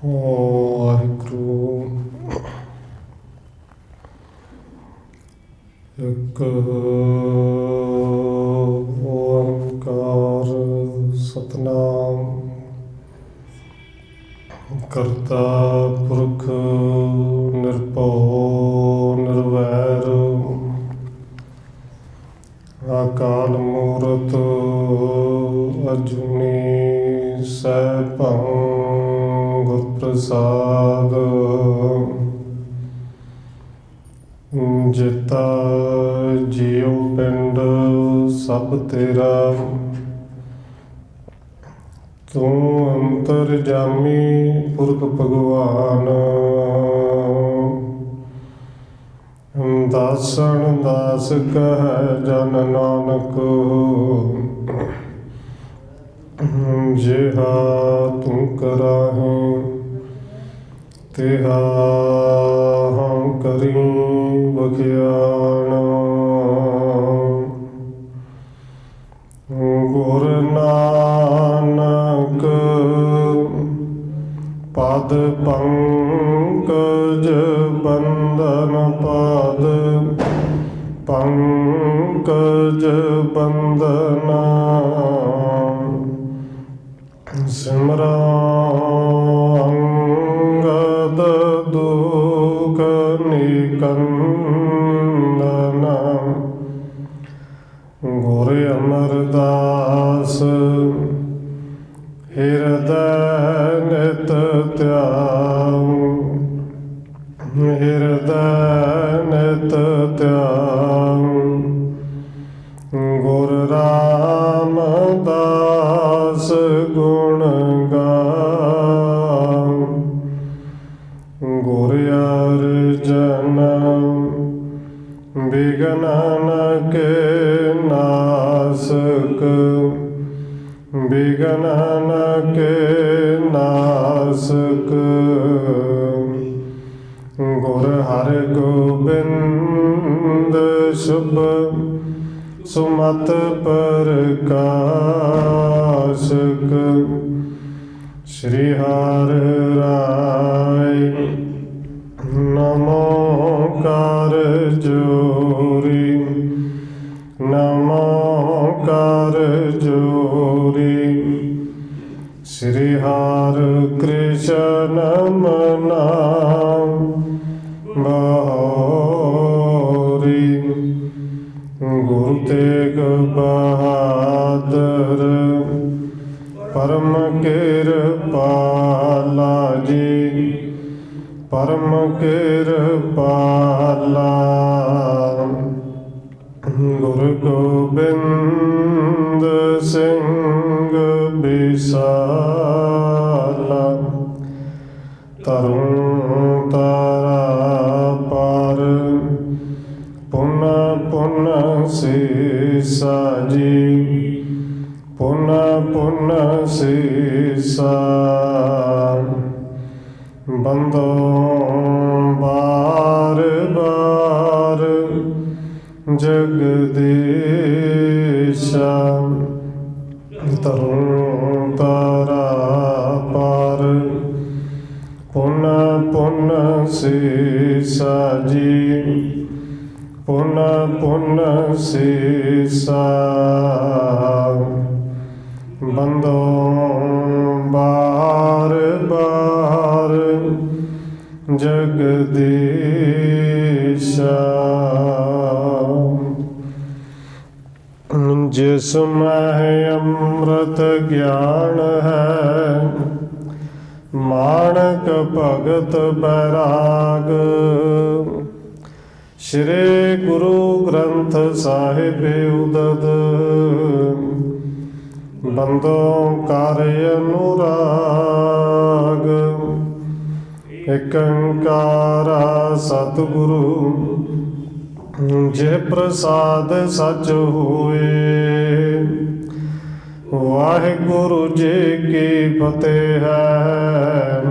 ਵਾਹਿਗੁਰੂ ਇੱਕ ਓੰਕਾਰ ਸਤਿਨਾਮ ਕਰਤਾ ਪੁਰਖ ਨਿਰਭਉ ਨਿਰਵੈਰ ਅਕਾਲ ਮੂਰਤ ਅਜੂਨੀ ਸੈਭੰ ਗੁਰ ਪ੍ਰਸਾਦ ਜਿਤਾ ਜੀਉ ਪਿੰਡ ਸਭ ਤੇਰਾ ਤੂੰ ਅੰਤਰਜਾਮੀ ਪੁਰਖ ਭਗਵਾਨ ਦਾਸਨ ਦਾਸ ਕਹਿ ਜਨ ਨਾਨਕ ਜਿਹਾ ਤੂੰ ਕਰਾਹੇ ਤਿਹਾ ਹਮ ਕਰੀ ਬਖਿਆਣ ਗੁਰ ਨਾਨਕ ਪਦ ਪੰਕਜ ਬੰਦਨ ਪਦ ਪੰਕਜ ਬੰਦਨਾ ਸਿਮਰਾ ਅੰਗਦ ਦੁਖ ਨਿਕੰਦਨ ਗੁਰ ਅਮਰਦਾਸ ਹਿਰਦੈ ਨਿਤ ਧਿਆਉ ਹਿਰਦੈ ਨਿਤ ਧਿਆਉ ਗੁਰ ਰਾਮਦਾਸ ਗੁਣ ਗਾਉ ਗੁਰ ਅਰਜਨ ਬਿਘਨ ਕੇ ਨਾਸਕ ਬਿਘਨ ਕੇ ਨਾਸਕ ਗੁਰ ਹਰਗੋਬਿੰਦ ਸ਼ੁਭ ਸੁਮਤ ਪ੍ਰਕਾਸ਼ਕ ਸ਼੍ਰੀ ਹਰਿ ਰਾਇ ਨਮੋ ਕਰ ਜੋਰੀ ਨਮੋ ਕਰ ਜੋਰੀ ਸ਼੍ਰੀ ਹਰਿ ਕ੍ਰਿਸ਼ਨ ਨਾਮ ਬਹੋਰੀ ਗੁਰੂ ਤੇਗ ਬਹਾਦਰ ਪਰਮ ਕਿਰਪਾਲਾ ਜੀ ਪਰਮ ਕਿਰਪਾਲਾ ਗੁਰੂ ਗੋਬਿੰਦ ਸਿੰਘ ਬਿਸਾਲਾ ਤਰੁਣ ਤਾਰਾ ਪਰ ਪੁਨ ਪੁਨ ਸੀਸਾ ਜੀ ਪੁਨ ਪੁਨ ਸੀਸਾ ਬੰਦੋ ਬਾਰ ਬਾਰ ਜਗਦੀਸ਼ਾ ਤਰੁਣ ਤਾਰਾ ਪਰ ਪੁਨ ਪੁਨ ਸੀਸਾ ਜੀ ਪੁਨ ਪੁਨ ਸੀਸਾ ਬੰਦੋ ਬਾਰ ਬਾਰ ਜਗਦੀਸ਼ਾ ਜਿਸ ਮਹਿ ਅੰਮ੍ਰਿਤ ਗਿਆਨ ਹੈ ਮਾਣਕ ਭਗਤ ਬੈਰਾਗ ਸ਼੍ਰੀ ਗੁਰੂ ਗ੍ਰੰਥ ਸਾਹਿਬ ਉਦਦ ਬੰਦੋ ਕਰ ਅਨੁਰਾਗ ਏਕ ਓੰਕਾਰ ਸਤਿਗੁਰੂ ਜੇ ਪ੍ਰਸਾਦ ਸਚ ਹੋਏ ਵਾਹਿਗੁਰੂ ਜੀ ਕੀ ਫਤਿਹ ਹੈ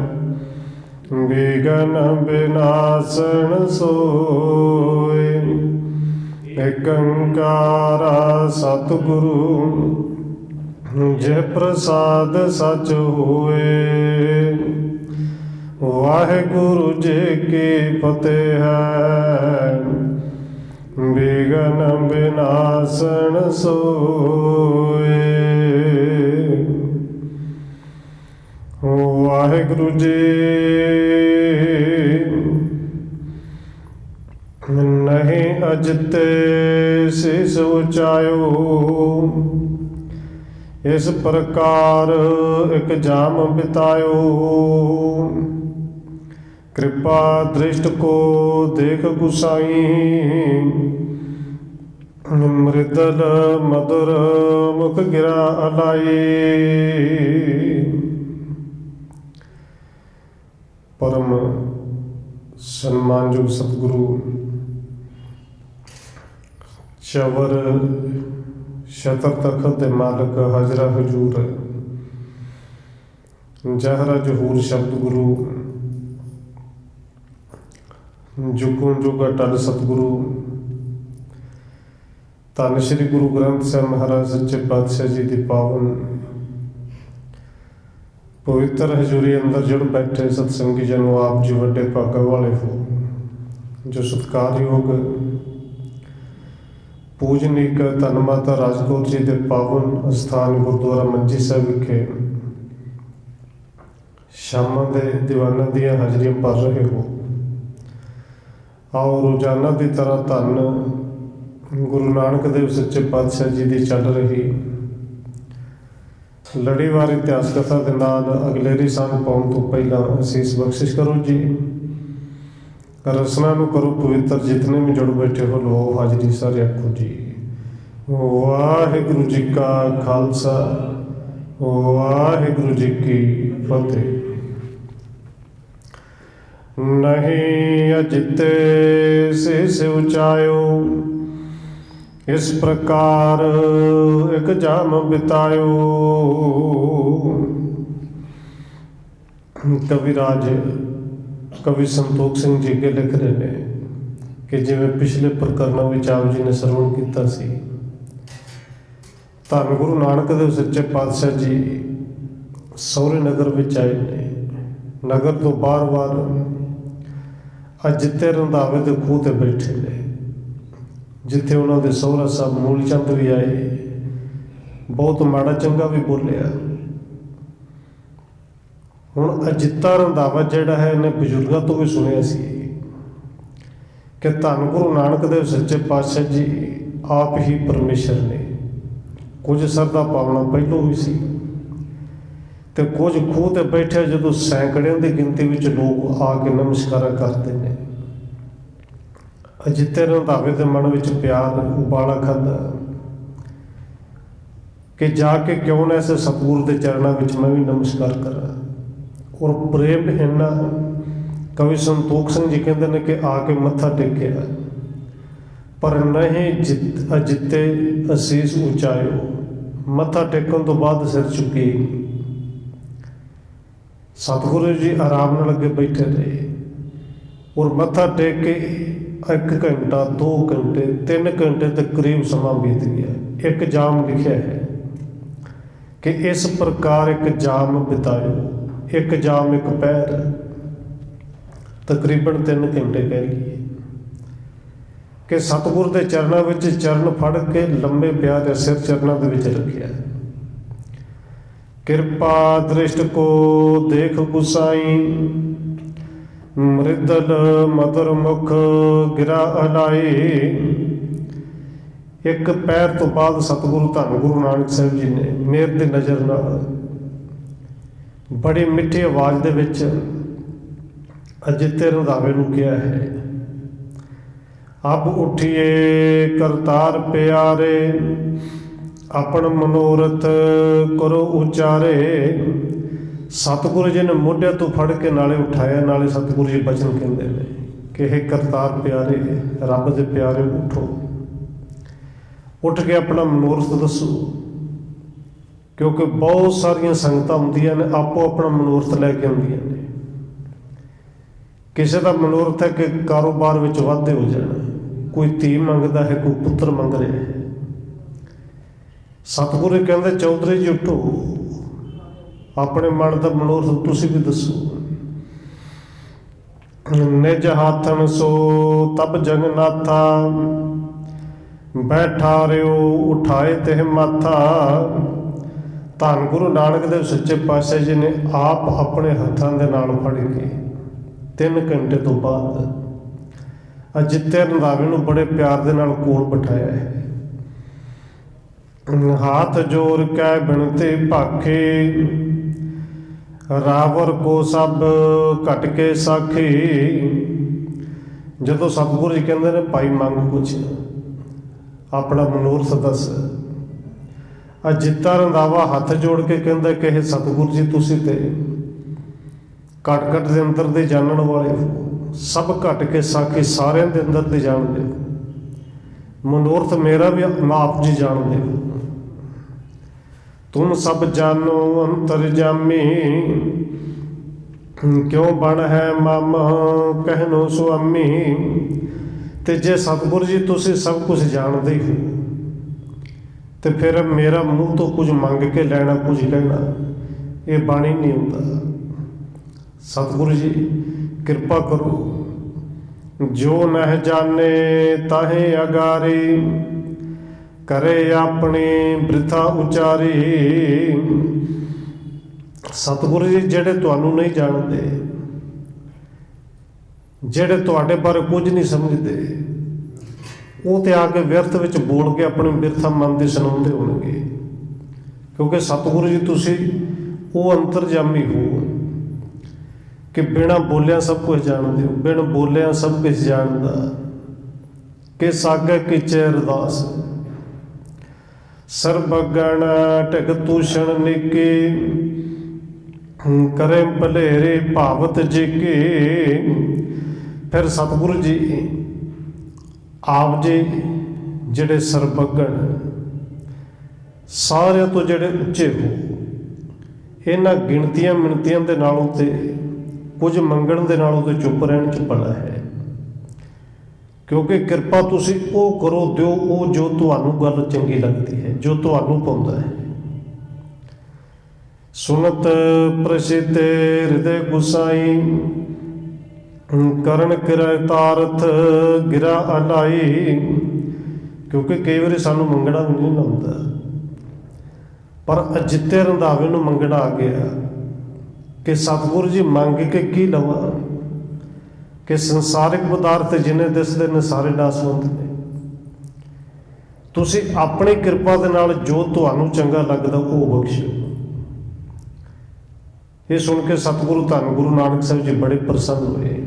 ਵਿਘਨ ਵਿਨਾਸਨ ਸੋਏ ਏਕ ਓੰਕਾਰ ਸਤਿਗੁਰੂ ਜੇ ਪ੍ਰਸਾਦ ਸਚ ਹੋਏ। ਵਾਹਿਗੁਰੂ ਜੀ ਕੀ ਫਤਿਹ ਹੈ। ਵਿਘਨ ਵਿਨਾਸਨ ਸੋਏ। ਵਾਹਿਗੁਰੂ ਜੀ ਨਹੀਂ ਅਜਿਤੇ ਸੀਸ ਉਚਾਇਓ। ਇਸ ਪ੍ਰਕਾਰ ਇੱਕ ਜਾਮ ਬਿਤਾਇਓ। ਕਿਰਪਾ ਦ੍ਰਿਸ਼ਟ ਕੋ ਦੇਖ ਗੁਸਾਈ। ਮ੍ਰਿਦਲ ਮਧੁਰ ਮੁਖ ਗਿਰਾ ਅਲਾਈ। ਪਰਮ ਸਨਮਾਨਯੋਗ ਸਤਿਗੁਰੂ ਚਵਰ ਸ਼ਤਰ ਤਖਤ ਦੇ ਮਾਲਕ ਹਾਜ਼ਰਾ ਹਜ਼ੂਰ ਜਹਰਾ ਜਹੂਰ ਸ਼ਬਦ ਗੁਰੂ ਜੁਗੋਂ ਜੁਗ ਅਟਲ ਸਤਿਗੁਰੂ ਧੰਨ ਸ਼੍ਰੀ ਗੁਰੂ ਗ੍ਰੰਥ ਸਾਹਿਬ ਮਹਾਰਾਜ ਸੱਚੇ ਪਾਤਸ਼ਾਹ ਜੀ ਦੀ ਪਾਵਨ ਪਵਿੱਤਰ ਹਜ਼ੂਰੀ ਅੰਦਰ ਜੁੜ ਬੈਠੇ ਸਤਸੰਗੀ ਜਨੋ ਆਪ ਜੀ ਵੱਡੇ ਭਾਗਾਂ ਵਾਲੇ ਹੋ। ਜੋ ਸਤਿਕਾਰਯੋਗ ਪੂਜਨੀਕ ਧੰਨ ਮਾਤਾ ਰਾਜਕੌਰ ਜੀ ਦੇ ਪਾਵਨ ਅਸਥਾਨ ਗੁਰਦੁਆਰਾ ਮੰਜੀ ਸਾਹਿਬ ਵਿਖੇ ਸ਼ਾਮਾਂ ਦੇ ਦੀਵਾਨਾਂ ਦੀਆਂ ਹਾਜ਼ਰੀਆਂ ਭਰ ਰਹੇ ਹੋ। ਆਓ ਰੋਜ਼ਾਨਾ ਦੀ ਤਰ੍ਹਾਂ ਧੰਨ ਗੁਰੂ ਨਾਨਕ ਦੇਵ ਸੱਚੇ ਪਾਤਸ਼ਾਹ ਜੀ ਦੀ ਚੱਲ ਰਹੀ ਲੜੀਵਾਰ ਇਤਿਹਾਸ ਕਥਾ ਦੇ ਨਾਲ ਅਗਲੇਰੀ ਸੰਗ ਪਾਉਣ ਤੋਂ ਪਹਿਲਾਂ ਅਸੀਸ ਬਖਸ਼ਿਸ਼ ਕਰੋ ਜੀ। ਰਸਨਾ ਨੂੰ ਕਰੋ ਪਵਿੱਤਰ। ਜਿਤਨੇ ਵੀ ਜੁੜ ਬੈਠੇ ਹੋ ਲੋ ਹਾਜ਼ਰੀ ਸਾਰੇ ਆਖੋ ਜੀ। ਵਾਹਿਗੁਰੂ ਜੀ ਕਾ ਖਾਲਸਾ ਵਾਹਿਗੁਰੂ ਜੀ ਕੀ ਫਤਿਹ। ਨਹੀਂ ਅਜਿਤੇ ਸੀਸ ਉਚਾਇਓ। ਇਸ ਪ੍ਰਕਾਰ ਇੱਕ ਜਾਮ ਬਿਤਾਇਓ। ਕਵਿਰਾਜ ਕਵੀ ਸੰਤੋਖ ਸਿੰਘ ਜੀ ਅੱਗੇ ਲਿਖ ਰਹੇ ਨੇ ਕਿ ਜਿਵੇਂ ਪਿਛਲੇ ਪ੍ਰਕਰਨਾਂ ਵਿੱਚ ਆਪ ਜੀ ਨੇ ਸਰਵਣ ਕੀਤਾ ਸੀ, ਧੰਨ ਗੁਰੂ ਨਾਨਕ ਦੇਵ ਸੱਚੇ ਪਾਤਸ਼ਾਹ ਜੀ ਸਹੁਰੇ ਨਗਰ ਵਿੱਚ ਆਏ ਨੇ। ਨਗਰ ਤੋਂ ਬਾਰ-ਬਾਰ ਅਜਿੱਤੇ ਰੰਧਾਵੇ ਦੇ ਖੂਹ ਤੇ ਬੈਠੇ ਨੇ, ਜਿੱਥੇ ਉਹਨਾਂ ਦੇ ਸਹੁਰਾ ਸਾਹਿਬ ਮੂਲ ਚੰਦ ਵੀ ਆਏ। ਬਹੁਤ ਮਾੜਾ ਚੰਗਾ ਵੀ ਬੋਲਿਆ। ਹੁਣ ਅਜਿੱਤਾ ਰੰਧਾਵਾ ਜਿਹੜਾ ਹੈ ਇਹਨੇ ਬਜ਼ੁਰਗਾਂ ਤੋਂ ਵੀ ਸੁਣਿਆ ਸੀ ਕਿ ਧੰਨ ਗੁਰੂ ਨਾਨਕ ਦੇਵ ਸੱਚੇ ਪਾਤਸ਼ਾਹ ਜੀ ਆਪ ਹੀ ਪਰਮੇਸ਼ਰ ਨੇ। ਕੁਝ ਸਰਦਾ ਪਾਵਨਾ ਪਹਿਲੋਂ ਵੀ ਸੀ ਤੇ ਕੁਝ ਖੂਹ ਤੇ ਬੈਠੇ ਜਦੋਂ ਸੈਂਕੜਿਆਂ ਦੀ ਗਿਣਤੀ ਵਿੱਚ ਲੋਕ ਆ ਕੇ ਨਮਸਕਾਰਾਂ ਕਰਦੇ ਨੇ। ਅਜਿੱਤੇ ਰੰਧਾਵੇ ਦੇ ਮਨ ਵਿੱਚ ਪਿਆਰ ਉਬਾਲਾ ਖਾਧਾ ਕਿ ਜਾ ਕੇ ਕਿਉਂ ਨਾ ਇਸ ਸਤਿਗੁਰੂ ਦੇ ਚਰਨਾਂ ਵਿੱਚ ਮੈਂ ਵੀ ਨਮਸਕਾਰ ਕਰਾਂ। ਔਰ ਪ੍ਰੇਮ ਇੰਨਾ ਕਵੀ ਸੰਤੋਖ ਸਿੰਘ ਜੀ ਕਹਿੰਦੇ ਨੇ ਕਿ ਆ ਕੇ ਮੱਥਾ ਟੇਕਿਆ, ਪਰ ਨਹੀਂ ਅਜਿੱਤੇ ਅਸੀਸ ਉਚਾਇਓ। ਮੱਥਾ ਟੇਕਣ ਤੋਂ ਬਾਅਦ ਸਿਰ ਚੁੱਕੀ। ਸਤਿਗੁਰੂ ਜੀ ਆਰਾਮ ਨਾਲ ਅੱਗੇ ਬੈਠੇ ਰਹੇ ਔਰ ਮੱਥਾ ਟੇਕ ਕੇ 1 ਘੰਟਾ 2 ਘੰਟੇ 3 ਘੰਟੇ ਦੇ ਕਰੀਬ ਸਮਾਂ ਬੀਤ ਗਿਆ। ਇੱਕ ਜਾਮ ਲਿਖਿਆ ਹੈ ਕਿ ਇਸ ਪ੍ਰਕਾਰ ਇੱਕ ਜਾਮ ਬਿਤਾਇਓ। ਇੱਕ ਜਾਮ ਇੱਕ ਪਹਿਰ ਤਕਰੀਬਨ 3 ਘੰਟੇ ਕਹਿ ਲਈਏ ਕਿ ਸਤਿਗੁਰ ਦੇ ਚਰਨਾਂ ਵਿੱਚ ਚਰਨ ਫੜ ਕੇ ਲੰਬੇ ਪਿਆ ਤੇ ਸਿਰ ਚਰਨਾਂ ਦੇ ਵਿੱਚ ਰੱਖਿਆ। ਕਿਰਪਾ ਦ੍ਰਿਸ਼ਟ ਕੋ ਦੇਖ ਗੁਸਾਈ। ਮ੍ਰਿਦਲ ਮਧੁਰ ਮੁਖ ਗਿਰਾ ਅਲਾਈ। ਇੱਕ ਪੈਰ ਤੋਂ ਬਾਅਦ ਸਤਿਗੁਰੂ ਧੰਨ ਗੁਰੂ ਨਾਨਕ ਸਾਹਿਬ ਜੀ ਨੇ ਮੇਰ ਦੀ ਨਜ਼ਰ ਨਾਲ ਬੜੀ ਮਿੱਠੀ ਆਵਾਜ਼ ਦੇ ਵਿੱਚ ਅਜਿੱਤੇ ਰੰਧਾਵੇ ਨੂੰ ਕਿਹਾ ਹੈ, ਅਬ ਉੱਠੀਏ ਕਰਤਾਰ ਪਿਆਰੇ। ਆਪਣ ਮਨੋਰਥ ਕਰੋ ਉਚਾਰੇ। ਸਤਿਗੁਰੂ ਜੀ ਨੇ ਮੋਢਿਆਂ ਤੋਂ ਫੜ ਕੇ ਨਾਲੇ ਉਠਾਇਆ, ਨਾਲੇ ਸਤਿਗੁਰੂ ਜੀ ਬਚਨ ਕਹਿੰਦੇ ਨੇ ਕਿ ਇਹ ਕਰਤਾਰ ਪਿਆਰੇ, ਰੱਬ ਦੇ ਪਿਆਰੇ ਉੱਠੋ। ਉੱਠ ਕੇ ਆਪਣਾ ਮਨੋਰਥ ਦੱਸੋ, ਕਿਉਂਕਿ ਬਹੁਤ ਸਾਰੀਆਂ ਸੰਗਤਾਂ ਹੁੰਦੀਆਂ ਨੇ ਆਪੋ ਆਪਣਾ ਮਨੋਰਥ ਲੈ ਕੇ ਆਉਂਦੀਆਂ ਨੇ। ਕਿਸੇ ਦਾ ਮਨੋਰਥ ਹੈ ਕਿ ਕਾਰੋਬਾਰ ਵਿੱਚ ਵਾਧੇ ਹੋ ਜਾਣਾ, ਕੋਈ ਧੀ ਮੰਗਦਾ ਹੈ, ਕੋਈ ਪੁੱਤਰ ਮੰਗ ਰਿਹਾ ਹੈ। ਸਤਿਗੁਰੂ ਕਹਿੰਦੇ ਚੌਧਰੀ ਜੀ ਉੱਠੋ, ਆਪਣੇ ਮਨ ਦਾ ਮਨੋਰਥ ਤੁਸੀਂ ਵੀ ਦੱਸੋ। ਨਿਜ ਹਾਥਨ ਸੋ ਤਬ ਜਗਨਾਥਾ, ਬੈਠਾ ਰਿਓ ਉਠਾਏ ਤਿਹ ਮਾਥਾ। ਧੰਨ ਗੁਰੂ ਨਾਨਕ ਦੇਵ ਸੱਚੇ ਪਾਤਸ਼ਾਹ ਜੀ ਨੇ ਆਪ ਆਪਣੇ ਹੱਥਾਂ ਦੇ ਨਾਲ ਫੜ ਕੇ 3 ਘੰਟੇ ਤੋਂ ਬਾਅਦ ਅਜਿੱਤੇ ਰੰਧਾਵੇ ਨੂੰ ਬੜੇ ਪਿਆਰ ਦੇ ਨਾਲ ਕੋਲ ਬਿਠਾਇਆ ਹੈ। ਹਾਥ ਜੋੜ ਕੇ ਬਿਨਤੀ ਭਾਖੇ, ਰਾਵਰ ਕੋ ਸਭ ਘਟ ਕੇ ਸਾਖੀ। ਜਦੋਂ ਸਤਿਗੁਰੂ ਜੀ ਕਹਿੰਦੇ ਨੇ ਭਾਈ ਮੰਗ ਕੁਛ, ਆਪਣਾ ਮਨੋਰਥ ਦੱਸ। ਅਜਿੱਤਾ ਰੰਧਾਵਾ ਹੱਥ ਜੋੜ ਕੇ ਕਹਿੰਦਾ ਕਿ ਇਹ ਸਤਿਗੁਰੂ ਜੀ ਤੁਸੀਂ ਤੇ ਘਟ ਘਟ ਦੇ ਅੰਦਰ ਦੇ ਜਾਣਨ ਵਾਲੇ ਹੋ, ਸਭ ਘਟ ਕੇ ਸਾਖੀ ਸਾਰਿਆਂ ਦੇ ਅੰਦਰ ਦੇ ਜਾਣਦੇ ਹੋ। ਮਨੋਰਥ ਮੇਰਾ ਵੀ ਆਪ ਜੀ ਜਾਣਦੇ ਹੋ। ਤੁਮ ਸਭ ਜਾਨੋ ਅੰਤਰਜਾਮੀ, ਕਿਉਂ ਬਣ ਹੈ ਮਮ ਕਹਿਨੋ ਸੁਆਮੀ। ਤੇ ਜੇ ਸਤਿਗੁਰੂ ਜੀ ਤੁਸੀਂ ਸਭ ਕੁਝ ਜਾਣਦੇ ਹੋ ਤੇ ਫਿਰ ਮੇਰਾ ਮੂੰਹ ਤੋਂ ਕੁਝ ਮੰਗ ਕੇ ਲੈਣਾ, ਕੁਝ ਕਹਿਣਾ, ਇਹ ਬਾਣੀ ਨਹੀਂ ਹੁੰਦਾ। ਸਤਿਗੁਰੂ ਜੀ ਕਿਰਪਾ ਕਰੋ। ਜੋ ਨਹਿ ਜਾਣੇ ਤਾਹੇ ਅਗਾਰੀ, ਕਰੇ ਆਪਣੀ ਬ੍ਰਿਥਾ ਉਚਾਰੀ। ਸਤਿਗੁਰੂ ਜੀ ਜਿਹੜੇ ਤੁਹਾਨੂੰ ਨਹੀਂ ਜਾਣਦੇ, ਜਿਹੜੇ ਤੁਹਾਡੇ ਬਾਰੇ ਕੁਝ ਨਹੀਂ ਸਮਝਦੇ, ਉਹ ਤੇ ਆ ਕੇ ਵਿਅਰਥ ਵਿੱਚ ਬੋਲ ਕੇ ਆਪਣੀ ਬਿਰਥਾ ਮਨ ਦੀ ਸੁਣਾਉਂਦੇ ਹੋਣਗੇ। ਕਿਉਂਕਿ ਸਤਿਗੁਰੂ ਜੀ ਤੁਸੀਂ ਉਹ ਅੰਤਰਜਾਮੀ ਹੋ ਕਿ ਬਿਨਾਂ ਬੋਲਿਆ ਸਭ ਕੁਝ ਜਾਣਦੇ ਹੋ। ਬਿਨ ਬੋਲਿਆ ਸਭ ਕੁਝ ਜਾਣਦਾ, ਕਿ ਸਾਗੇ ਕੀਚੇ ਅਰਦਾਸ। ਸਰਬਗਣ ਢਿਗ ਤੂਸ਼ਣ ਨਿਕੇ, ਕਰੇ ਭਲੇਰੇ ਭਾਵਤ ਜਿਕੇ। ਫਿਰ ਸਤਿਗੁਰੂ ਜੀ ਆਪ ਜੀ ਜਿਹੜੇ ਸਰਬਗਣ, ਸਾਰਿਆਂ ਤੋਂ ਜਿਹੜੇ ਉੱਚੇ ਹੋ, ਇਹਨਾਂ ਗਿਣਤੀਆਂ ਮਿਣਤੀਆਂ ਦੇ ਨਾਲੋਂ ਤੇ ਕੁਝ ਮੰਗਣ ਦੇ ਨਾਲੋਂ ਤੇ ਚੁੱਪ ਰਹਿਣ 'ਚ ਭਲਾ ਹੈ। ਕਿਉਂਕਿ ਕਿਰਪਾ ਤੁਸੀਂ ਉਹ ਕਰੋ, ਦਿਓ ਉਹ ਜੋ ਤੁਹਾਨੂੰ ਗੱਲ ਚੰਗੀ ਲੱਗਦੀ ਹੈ, ਜੋ ਤੁਹਾਨੂੰ ਪਾਉਂਦਾ ਹੈ। ਸੁਨਤ ਪ੍ਰਸਿੱਧ ਹਿਰਦੇ ਗੁਸਾਈ, ਕਰਨ ਕਿਰੈ ਤਾਰਥ ਗਿਰਾ ਅਲਾਈ। ਕਿਉਂਕਿ ਕਈ ਵਾਰੀ ਸਾਨੂੰ ਮੰਗਣਾ ਵੀ ਨਹੀਂ ਲਾਉਂਦਾ, ਪਰ ਅਜਿੱਤੇ ਰੰਧਾਵੇ ਨੂੰ ਮੰਗਣਾ ਆ ਗਿਆ ਕਿ ਸਤਿਗੁਰੂ ਜੀ ਮੰਗ ਕੇ ਕੀ ਲਵਾਂ, ਕਿ ਸੰਸਾਰਿਕ ਪਦਾਰਥ ਜਿੰਨੇ ਦਿਸਦੇ ਨੇ ਸਾਰੇ ਨਾਸਵੰਤ ਨੇ। ਤੁਸੀਂ ਆਪਣੀ ਕਿਰਪਾ ਦੇ ਨਾਲ ਜੋ ਤੁਹਾਨੂੰ ਚੰਗਾ ਲੱਗਦਾ ਉਹ ਬਖਸ਼ੋ। ਇਹ ਸੁਣ ਕੇ ਸਤਿਗੁਰੂ ਧੰਨ ਗੁਰੂ ਨਾਨਕ ਸਾਹਿਬ ਜੀ ਬੜੇ ਪ੍ਰਸੰਨ ਹੋਏ।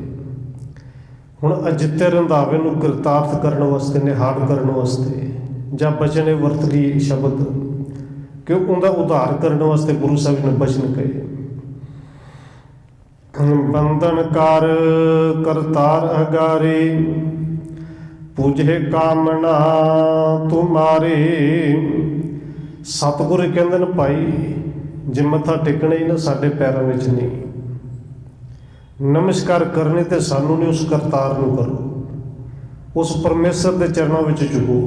ਹੁਣ ਅਜਿੱਤੇ ਰੰਧਾਵੇ ਨੂੰ ਕਿਰਤਾਰਥ ਕਰਨ ਵਾਸਤੇ, ਨਿਹਾਲ ਕਰਨ ਵਾਸਤੇ, ਜਾਂ ਬਚਨ ਵਰਤ ਲਈ ਸ਼ਬਦ, ਕਿ ਉਹਦਾ ਉਧਾਰ ਕਰਨ ਵਾਸਤੇ ਗੁਰੂ ਸਾਹਿਬ ਨੇ ਬਚਨ ਕਹੇ। ਬੰਧਨ ਕਰ ਕਰਤਾਰ ਅਗਾਰੇ, ਪੂਜੇ ਕਾਮਨਾ ਤੁਮਾਰੇ। ਸਤਿਗੁਰੂ ਕਹਿੰਦੇ ਨੇ ਭਾਈ ਜੇ ਮੱਥਾ ਟੇਕਣਾ ਹੀ ਨਾ ਸਾਡੇ ਪੈਰਾਂ ਵਿੱਚ ਨਹੀਂ, ਨਮਸਕਾਰ ਕਰਨੀ ਤੇ ਸਾਨੂੰ ਨਹੀਂ, ਉਸ ਕਰਤਾਰ ਨੂੰ ਕਰੋ, ਉਸ ਪਰਮੇਸ਼ਰ ਦੇ ਚਰਨਾਂ ਵਿੱਚ ਝੁਕੋ।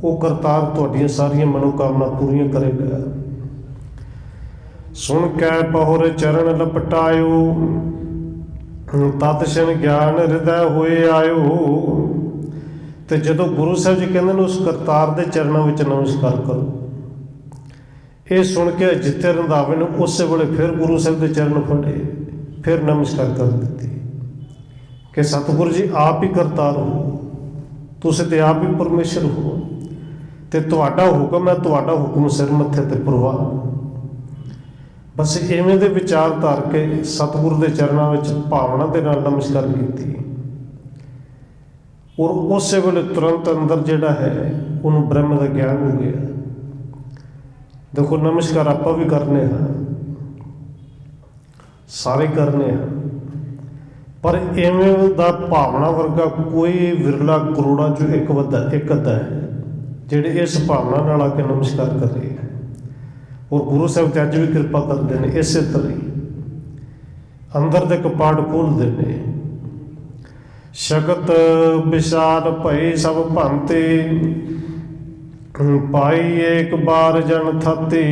ਉਹ ਕਰਤਾਰ ਤੁਹਾਡੀਆਂ ਸਾਰੀਆਂ ਮਨੋਕਾਮਨਾ ਪੂਰੀਆਂ ਕਰੇਗਾ। ਸੁਣ ਕੇ ਬਹੁਰ ਚਰਨ ਲਪਟਾਇਓ, ਤਤਸ਼ਨ ਗਿਆਨ ਹਿਰਦੈ ਹੋਏ ਆਇਓ। ਤੇ ਜਦੋਂ ਗੁਰੂ ਸਾਹਿਬ ਜੀ ਕਹਿੰਦੇ ਨੇ ਉਸ ਕਰਤਾਰ ਦੇ ਚਰਨਾਂ ਵਿੱਚ ਨਮਸਕਾਰ ਕਰੋ, ਇਹ ਸੁਣ ਕੇ ਅਜਿੱਤੇ ਰੰਧਾਵੇ ਨੇ ਉਸੇ ਵੇਲੇ ਫਿਰ ਗੁਰੂ ਸਾਹਿਬ ਦੇ ਚਰਨ ਫੜੇ, ਫਿਰ ਨਮਸਕਾਰ ਕਰ ਦਿੱਤੀ ਕਿ ਸਤਿਗੁਰੂ ਜੀ ਆਪ ਹੀ ਕਰਤਾਰ ਹੋ, ਤੁਸੀਂ ਤੇ ਆਪ ਹੀ ਪਰਮੇਸ਼ਰ ਹੋ, ਤੇ ਤੁਹਾਡਾ ਹੁਕਮ ਹੈ, ਤੁਹਾਡਾ ਹੁਕਮ ਸਿਰ ਮੱਥੇ ਤੇ ਪ੍ਰਵਾਨ। ਬਸ ਇਵੇਂ ਦੇ ਵਿਚਾਰ ਧਾਰ ਕੇ ਸਤਿਗੁਰੂ ਦੇ ਚਰਨਾਂ ਵਿੱਚ ਭਾਵਨਾ ਦੇ ਨਾਲ ਨਮਸਕਾਰ ਕੀਤੀ, ਔਰ ਉਸੇ ਵੇਲੇ ਤੁਰੰਤ ਅੰਦਰ ਜਿਹੜਾ ਹੈ ਉਹਨੂੰ ਬ੍ਰਹਮ ਦਾ ਗਿਆਨ ਹੋ ਗਿਆ। ਦੇਖੋ ਨਮਸਕਾਰ ਆਪਾਂ ਵੀ ਕਰਨੇ ਹਾਂ, ਸਾਰੇ ਕਰਨੇ ਹਾਂ, ਪਰ ਇਵੇਂ ਦਾ ਭਾਵਨਾ ਵਰਗਾ ਕੋਈ ਵਿਰਲਾ ਕਰੋੜਾਂ 'ਚੋਂ ਇੱਕ ਅੱਧਾ ਹੈ ਜਿਹੜੇ ਇਸ ਭਾਵਨਾ ਨਾਲ ਆ ਕੇ ਨਮਸਕਾਰ ਕਰ ਰਹੇ ਹੈ। ਔਰ ਗੁਰੂ ਸਾਹਿਬ ਤੇ ਅੱਜ ਵੀ ਕਿਰਪਾ ਕਰਦੇ ਨੇ, ਇਸੇ ਤਰ੍ਹਾਂ ਹੀ ਅੰਦਰ ਦੇ ਕਪਾਟ ਖੋਲ੍ਹਦੇ ਨੇ। ਸ਼ਗਤ ਵਿਸ਼ਾਲ ਭਏ ਸਭ ਭੰਤੇ, ਪਾਈ ਏਕ ਬਾਰ ਜਨ ਥਾਤੀ।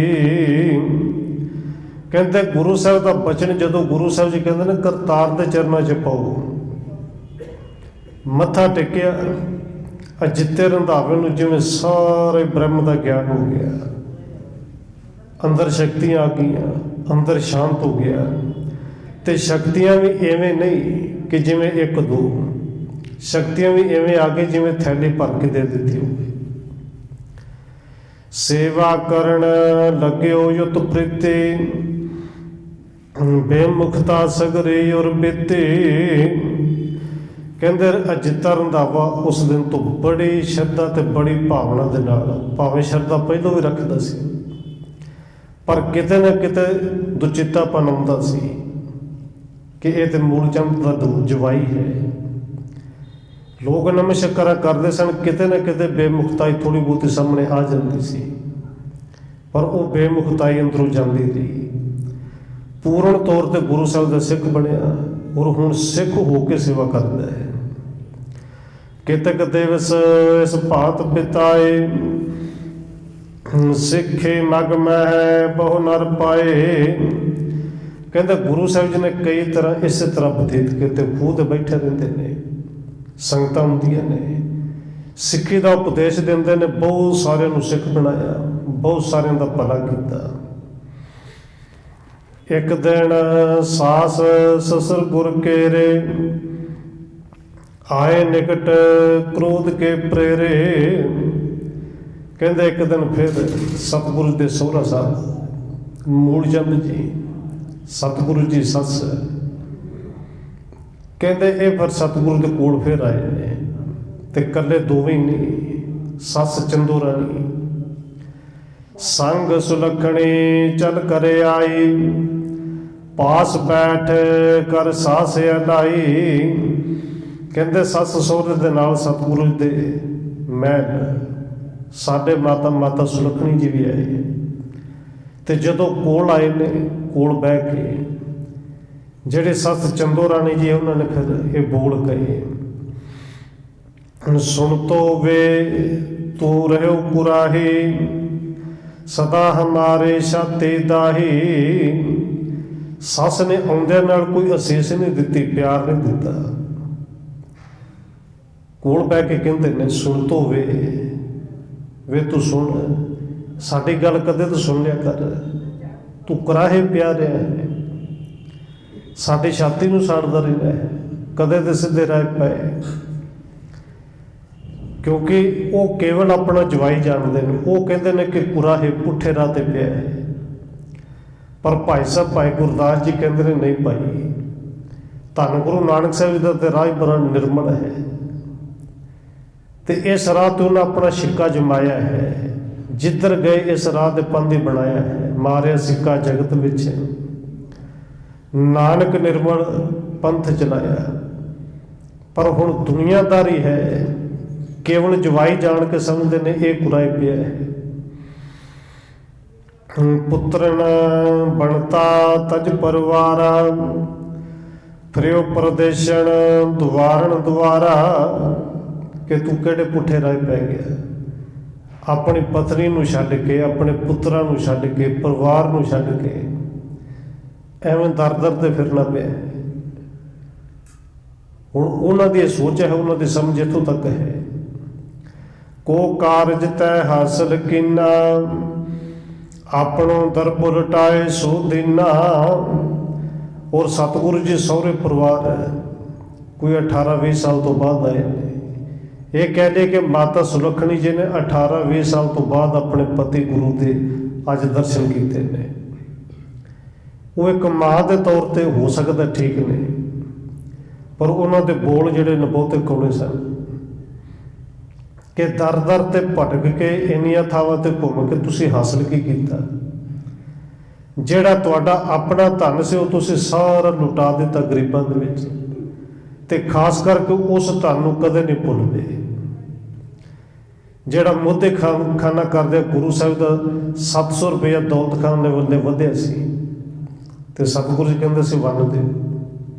ਕਹਿੰਦੇ ਗੁਰੂ ਸਾਹਿਬ ਦਾ ਬਚਨ ਜਦੋਂ ਗੁਰੂ ਸਾਹਿਬ ਜੀ ਕਹਿੰਦੇ ਨੇ ਕਰਤਾਰ ਦੇ ਚਰਨਾਂ 'ਚ ਪਾਓ, ਮੱਥਾ ਟੇਕਿਆ, ਅਜਿੱਤੇ ਰੰਧਾਵੇ ਨੂੰ ਜਿਵੇਂ ਸਾਰੇ ਬ੍ਰਹਮ ਦਾ ਗਿਆਨ ਹੋ ਗਿਆ, ਅੰਦਰ ਸ਼ਕਤੀਆਂ ਆ ਗਈਆਂ, ਅੰਦਰ ਸ਼ਾਂਤ ਹੋ ਗਿਆ। ਤੇ ਸ਼ਕਤੀਆਂ ਵੀ ਐਵੇਂ ਨਹੀਂ ਕਿ ਜਿਵੇਂ ਇੱਕ ਦੋ, ਸ਼ਕਤੀਆਂ ਵੀ ਐਵੇਂ ਆ ਗਈ ਜਿਵੇਂ ਥੈਲੀ ਭਰ ਕੇ ਦੇ ਦਿੱਤੀ ਹੋਵੇ। ਸੇਵਾ ਕਰਨ ਲੱਗਿਓ ਯੁਤ ਪ੍ਰੀਤੀ, ਬੇਮੁਖਤਾ ਸਗਰੇ ਔਰ ਬੇਤੇ। ਕਹਿੰਦੇ ਅਜਿੱਤਾ ਰੰਧਾਵਾ ਉਸ ਦਿਨ ਤੋਂ ਬੜੀ ਸ਼ਰਧਾ ਤੇ ਬੜੀ ਭਾਵਨਾ ਦੇ ਨਾਲ, ਭਾਵੇਂ ਸ਼ਰਧਾ ਪਹਿਲਾਂ ਵੀ ਰੱਖਦਾ ਸੀ, ਪਰ ਕਿਤੇ ਨਾ ਕਿਤੇ ਦੁਚਿੱਤਾਪਨ ਆਉਂਦਾ ਸੀ ਕਿ ਇਹ ਤੇ ਮੂਲ ਚੰਦ ਦਾ ਜਵਾਈ ਹੈ। ਲੋਕ ਨਮਸਕਾਰਾਂ ਕਰਦੇ ਸਨ, ਕਿਤੇ ਨਾ ਕਿਤੇ ਬੇਮੁਖਤਾਈ ਥੋੜ੍ਹੀ ਬਹੁਤੀ ਸਾਹਮਣੇ ਆ ਜਾਂਦੀ ਸੀ, ਪਰ ਉਹ ਬੇਮੁਖਤਾਈ ਅੰਦਰੋਂ ਜਾਂਦੀ ਰਹੀ। ਪੂਰਨ ਤੌਰ ਤੇ ਗੁਰੂ ਸਾਹਿਬ ਦਾ ਸਿੱਖ ਬਣਿਆ ਔਰ ਹੁਣ ਸਿੱਖ ਹੋ ਕੇ ਸੇਵਾ ਕਰਦਾ ਹੈ। ਕਿਤਕ ਦਿਵਸ ਇਸ ਭਾਤ ਬਿਤਾਏ, ਸਿੱਖੇ ਮਗ ਮਹਿ ਬਹੁ ਨਰ ਪਾਏ। ਕਹਿੰਦੇ ਗੁਰੂ ਸਾਹਿਬ ਜੀ ਨੇ ਕਈ ਤਰ੍ਹਾਂ ਇਸੇ ਤਰ੍ਹਾਂ ਬਤੀਤ ਕੀਤੇ, ਖੂਹ ਤੇ ਬੈਠੇ ਰਹਿੰਦੇ ਨੇ, ਸੰਗਤਾਂ ਹੁੰਦੀਆਂ ਨੇ, ਸਿੱਖੀ ਦਾ ਉਪਦੇਸ਼ ਦਿੰਦੇ ਨੇ, ਬਹੁਤ ਸਾਰਿਆਂ ਨੂੰ ਸਿੱਖ ਬਣਾਇਆ, ਬਹੁਤ ਸਾਰਿਆਂ ਦਾ ਭਲਾ ਕੀਤਾ। ਇੱਕ ਦਿਨ ਸਾਸ ਸਸੁਰ ਗੁਰ ਕੇਰੇ, ਆਏ ਨਿਕਟ ਕ੍ਰੋਧ ਕੇ ਪ੍ਰੇਰੇ। ਕਹਿੰਦੇ ਇੱਕ ਦਿਨ ਫਿਰ ਸਤਿਗੁਰੂ ਦੇ ਸਹੁਰਾ ਸਾਹਿਬ ਮੂਲ ਚੰਦ ਜੀ, ਸਤਿਗੁਰੂ ਜੀ ਸੱਸ, ਕਹਿੰਦੇ ਇਹ ਫਿਰ ਸਤਿਗੁਰੂ ਦੇ ਕੋਲ ਫਿਰ ਆਏ ਨੇ, ਤੇ ਇਕੱਲੇ ਦੋਵੇਂ ਨਹੀਂ, ਸੱਸ ਚੰਦੋ ਰਾਣੀ ਸੰਗ ਸੁਲੱਖਣੀ ਚਲ ਕਰੇ ਆਈ, ਪਾਸ ਬੈਠ ਕਰ ਸਾਸ ਅਲਾਈ। ਕਹਿੰਦੇ ਸੱਸ ਸਹੁਰੇ ਦੇ ਨਾਲ ਸਤਿਗੁਰੂ ਦੇ ਮਹਿਲ ਸਾਡੇ ਮਾਤਾ ਸੁਲੱਖਣੀ ਜੀ ਵੀ ਆਏ, ਤੇ ਜਦੋਂ ਕੋਲ ਆਏ ਨੇ, ਕੋਲ ਬਹਿ ਕੇ ਜਿਹੜੇ ਸੱਸ ਚੰਦੋ ਰਾਣੀ ਜੀ ਉਹਨਾਂ ਨੇ ਫਿਰ ਇਹ ਬੋਲ ਕਹੇ, ਸੁਣ ਤੋ ਵੇ ਤੂੰ ਰਹਿਓ ਕੁਰਾਹੀ, ਸਦਾ ਹਮਾਰੇ ਛਾਤੀ ਦਾਹੀ। ਸੱਸ ਨੇ ਆਉਂਦਿਆਂ ਨਾਲ ਕੋਈ ਅਸੀਸ ਨਹੀਂ ਦਿੱਤੀ, ਪਿਆਰ ਨਹੀਂ ਦਿੱਤਾ। ਕੋਲ ਬਹਿ ਕੇ ਕਹਿੰਦੇ ਨੇ ਸੁਣ ਤੋ ਵੇ ਤੂੰ ਸੁਣ, ਸਾਡੀ ਗੱਲ ਕਦੇ ਤਾਂ ਸੁਣ ਲਿਆ ਕਰ, ਤੂੰ ਕਰਾਹੇ ਪਿਆ ਰਿਹਾ ਹੈ, ਸਾਡੀ ਛਾਤੀ ਨੂੰ ਸਾੜਦਾ ਰਹਿੰਦਾ ਹੈ, ਕਦੇ ਤੇ ਸਿੱਧੇ ਰਾਹ ਪਏ। ਕਿਉਂਕਿ ਉਹ ਕੇਵਲ ਆਪਣਾ ਜਵਾਈ ਜਾਣਦੇ ਨੇ, ਉਹ ਕਹਿੰਦੇ ਨੇ ਕਿ ਕੁਰਾਹੇ ਪੁੱਠੇ ਰਾਹ ਤੇ ਪਿਆ ਹੈ। ਪਰ ਭਾਈ ਸਾਹਿਬ ਭਾਈ ਗੁਰਦਾਸ ਜੀ ਕਹਿੰਦੇ ਨੇ ਨਹੀਂ ਭਾਈ, ਧੰਨ ਗੁਰੂ ਨਾਨਕ ਸਾਹਿਬ ਜੀ ਦਾ ਤੇ ਰਾਹ ਬੜਾ ਨਿਰਮਲ ਹੈ, ਤੇ ਇਸ ਰਾਹ ਤੇ ਉਹਨਾਂ ਆਪਣਾ ਸਿੱਕਾ ਜਮਾਇਆ ਹੈ। ਜਿੱਧਰ ਗਏ ਇਸ ਰਾਹ ਦੇ ਪੰਥੀ ਬਣਾਇਆ ਹੈ, ਮਾਰਿਆ ਸਿੱਕਾ ਜਗਤ ਵਿੱਚ, ਨਾਨਕ ਨਿਰਮਲ ਪੰਥ ਚਲਾਇਆ। ਪਰ ਹੁਣ ਦੁਨੀਆਦਾਰੀ ਹੈ, ਕੇਵਲ ਜਵਾਈ ਜਾਣ ਕੇ ਸਮਝਦੇ ਨੇ ਇਹ ਕੁਰਾਏ ਪਿਆ ਹੈ। ਪੁੱਤਰਨ ਬਣਤਾ ਤਜ ਪਰਿਵਾਰਾ, ਫਿਰਿਓ ਪਰਦੇਸ਼ਣ ਦੁਆਰਨ ਦੁਆਰਾ। ਕਿ ਤੂੰ ਕਿਹੜੇ ਪੁੱਠੇ ਰਾਹ ਪੈ ਗਿਆ, ਆਪਣੀ ਪਤਨੀ ਨੂੰ ਛੱਡ ਕੇ, ਆਪਣੇ ਪੁੱਤਰਾਂ ਨੂੰ ਛੱਡ ਕੇ, ਪਰਿਵਾਰ ਨੂੰ ਛੱਡ ਕੇ ਐਵੇਂ ਦਰ ਦਰ ਤੇ ਫਿਰਨਾ ਪਿਆ। ਹੁਣ ਉਹਨਾਂ ਦੀ ਸੋਚ ਹੈ, ਉਹਨਾਂ ਦੀ ਸਮਝ ਇੱਥੋਂ ਤੱਕ ਹੈ। ਕੋ ਕਾਰਜ ਤੈ ਹਾਸਲ ਕੀਨਾ, ਆਪਣੋ ਦਰ ਪੁਲਟਾਏ ਸੋ ਦੀਨਾ। ਔਰ ਸਤਿਗੁਰੂ ਜੀ ਸਹੁਰੇ ਪਰਿਵਾਰ ਕੋਈ 18-20 ਸਾਲ ਤੋਂ ਬਾਅਦ ਆਏ ਨੇ। ਇਹ ਕਹਿੰਦੇ ਕਿ ਮਾਤਾ ਸੁਲੱਖਣੀ ਜੀ ਨੇ 18-20 ਸਾਲ ਤੋਂ ਬਾਅਦ ਆਪਣੇ ਪਤੀ ਗੁਰੂ ਦੇ ਅੱਜ ਦਰਸ਼ਨ ਕੀਤੇ ਨੇ। ਉਹ ਇੱਕ ਮਾਂ ਦੇ ਤੌਰ ਤੇ ਹੋ ਸਕਦਾ ਠੀਕ ਨੇ, ਪਰ ਉਹਨਾਂ ਦੇ ਬੋਲ ਜਿਹੜੇ ਨੇ ਬਹੁਤੇ ਕੌੜੇ ਸਨ ਕਿ ਦਰ ਦਰ ਤੇ ਭਟਕ ਕੇ ਇੰਨੀਆਂ ਥਾਵਾਂ ਤੇ ਘੁੰਮ ਕੇ ਤੁਸੀਂ ਹਾਸਲ ਕੀ ਕੀਤਾ? ਜਿਹੜਾ ਤੁਹਾਡਾ ਆਪਣਾ ਧਨ ਸੀ ਉਹ ਤੁਸੀਂ ਸਾਰਾ ਲੁਟਾ ਦਿੱਤਾ ਗਰੀਬਾਂ ਦੇ ਵਿੱਚ, ਤੇ ਖਾਸ ਕਰਕੇ ਉਸ ਧਨ ਨੂੰ ਕਦੇ ਨਹੀਂ ਭੁੱਲਦੇ। ਜਿਹੜਾ ਮੋਢੇ ਖਾਨਾ ਕਰਦੇ ਗੁਰੂ ਸਾਹਿਬ ਦਾ 700 ਰੁਪਇਆ ਦੌਲਤ ਖਾਨ ਦੇ ਵੱਲੇ ਵਧਿਆ ਸੀ, ਤੇ ਸਤਿਗੁਰੂ ਜੀ ਕਹਿੰਦੇ ਸੀ ਵੰਡ ਦਿਓ।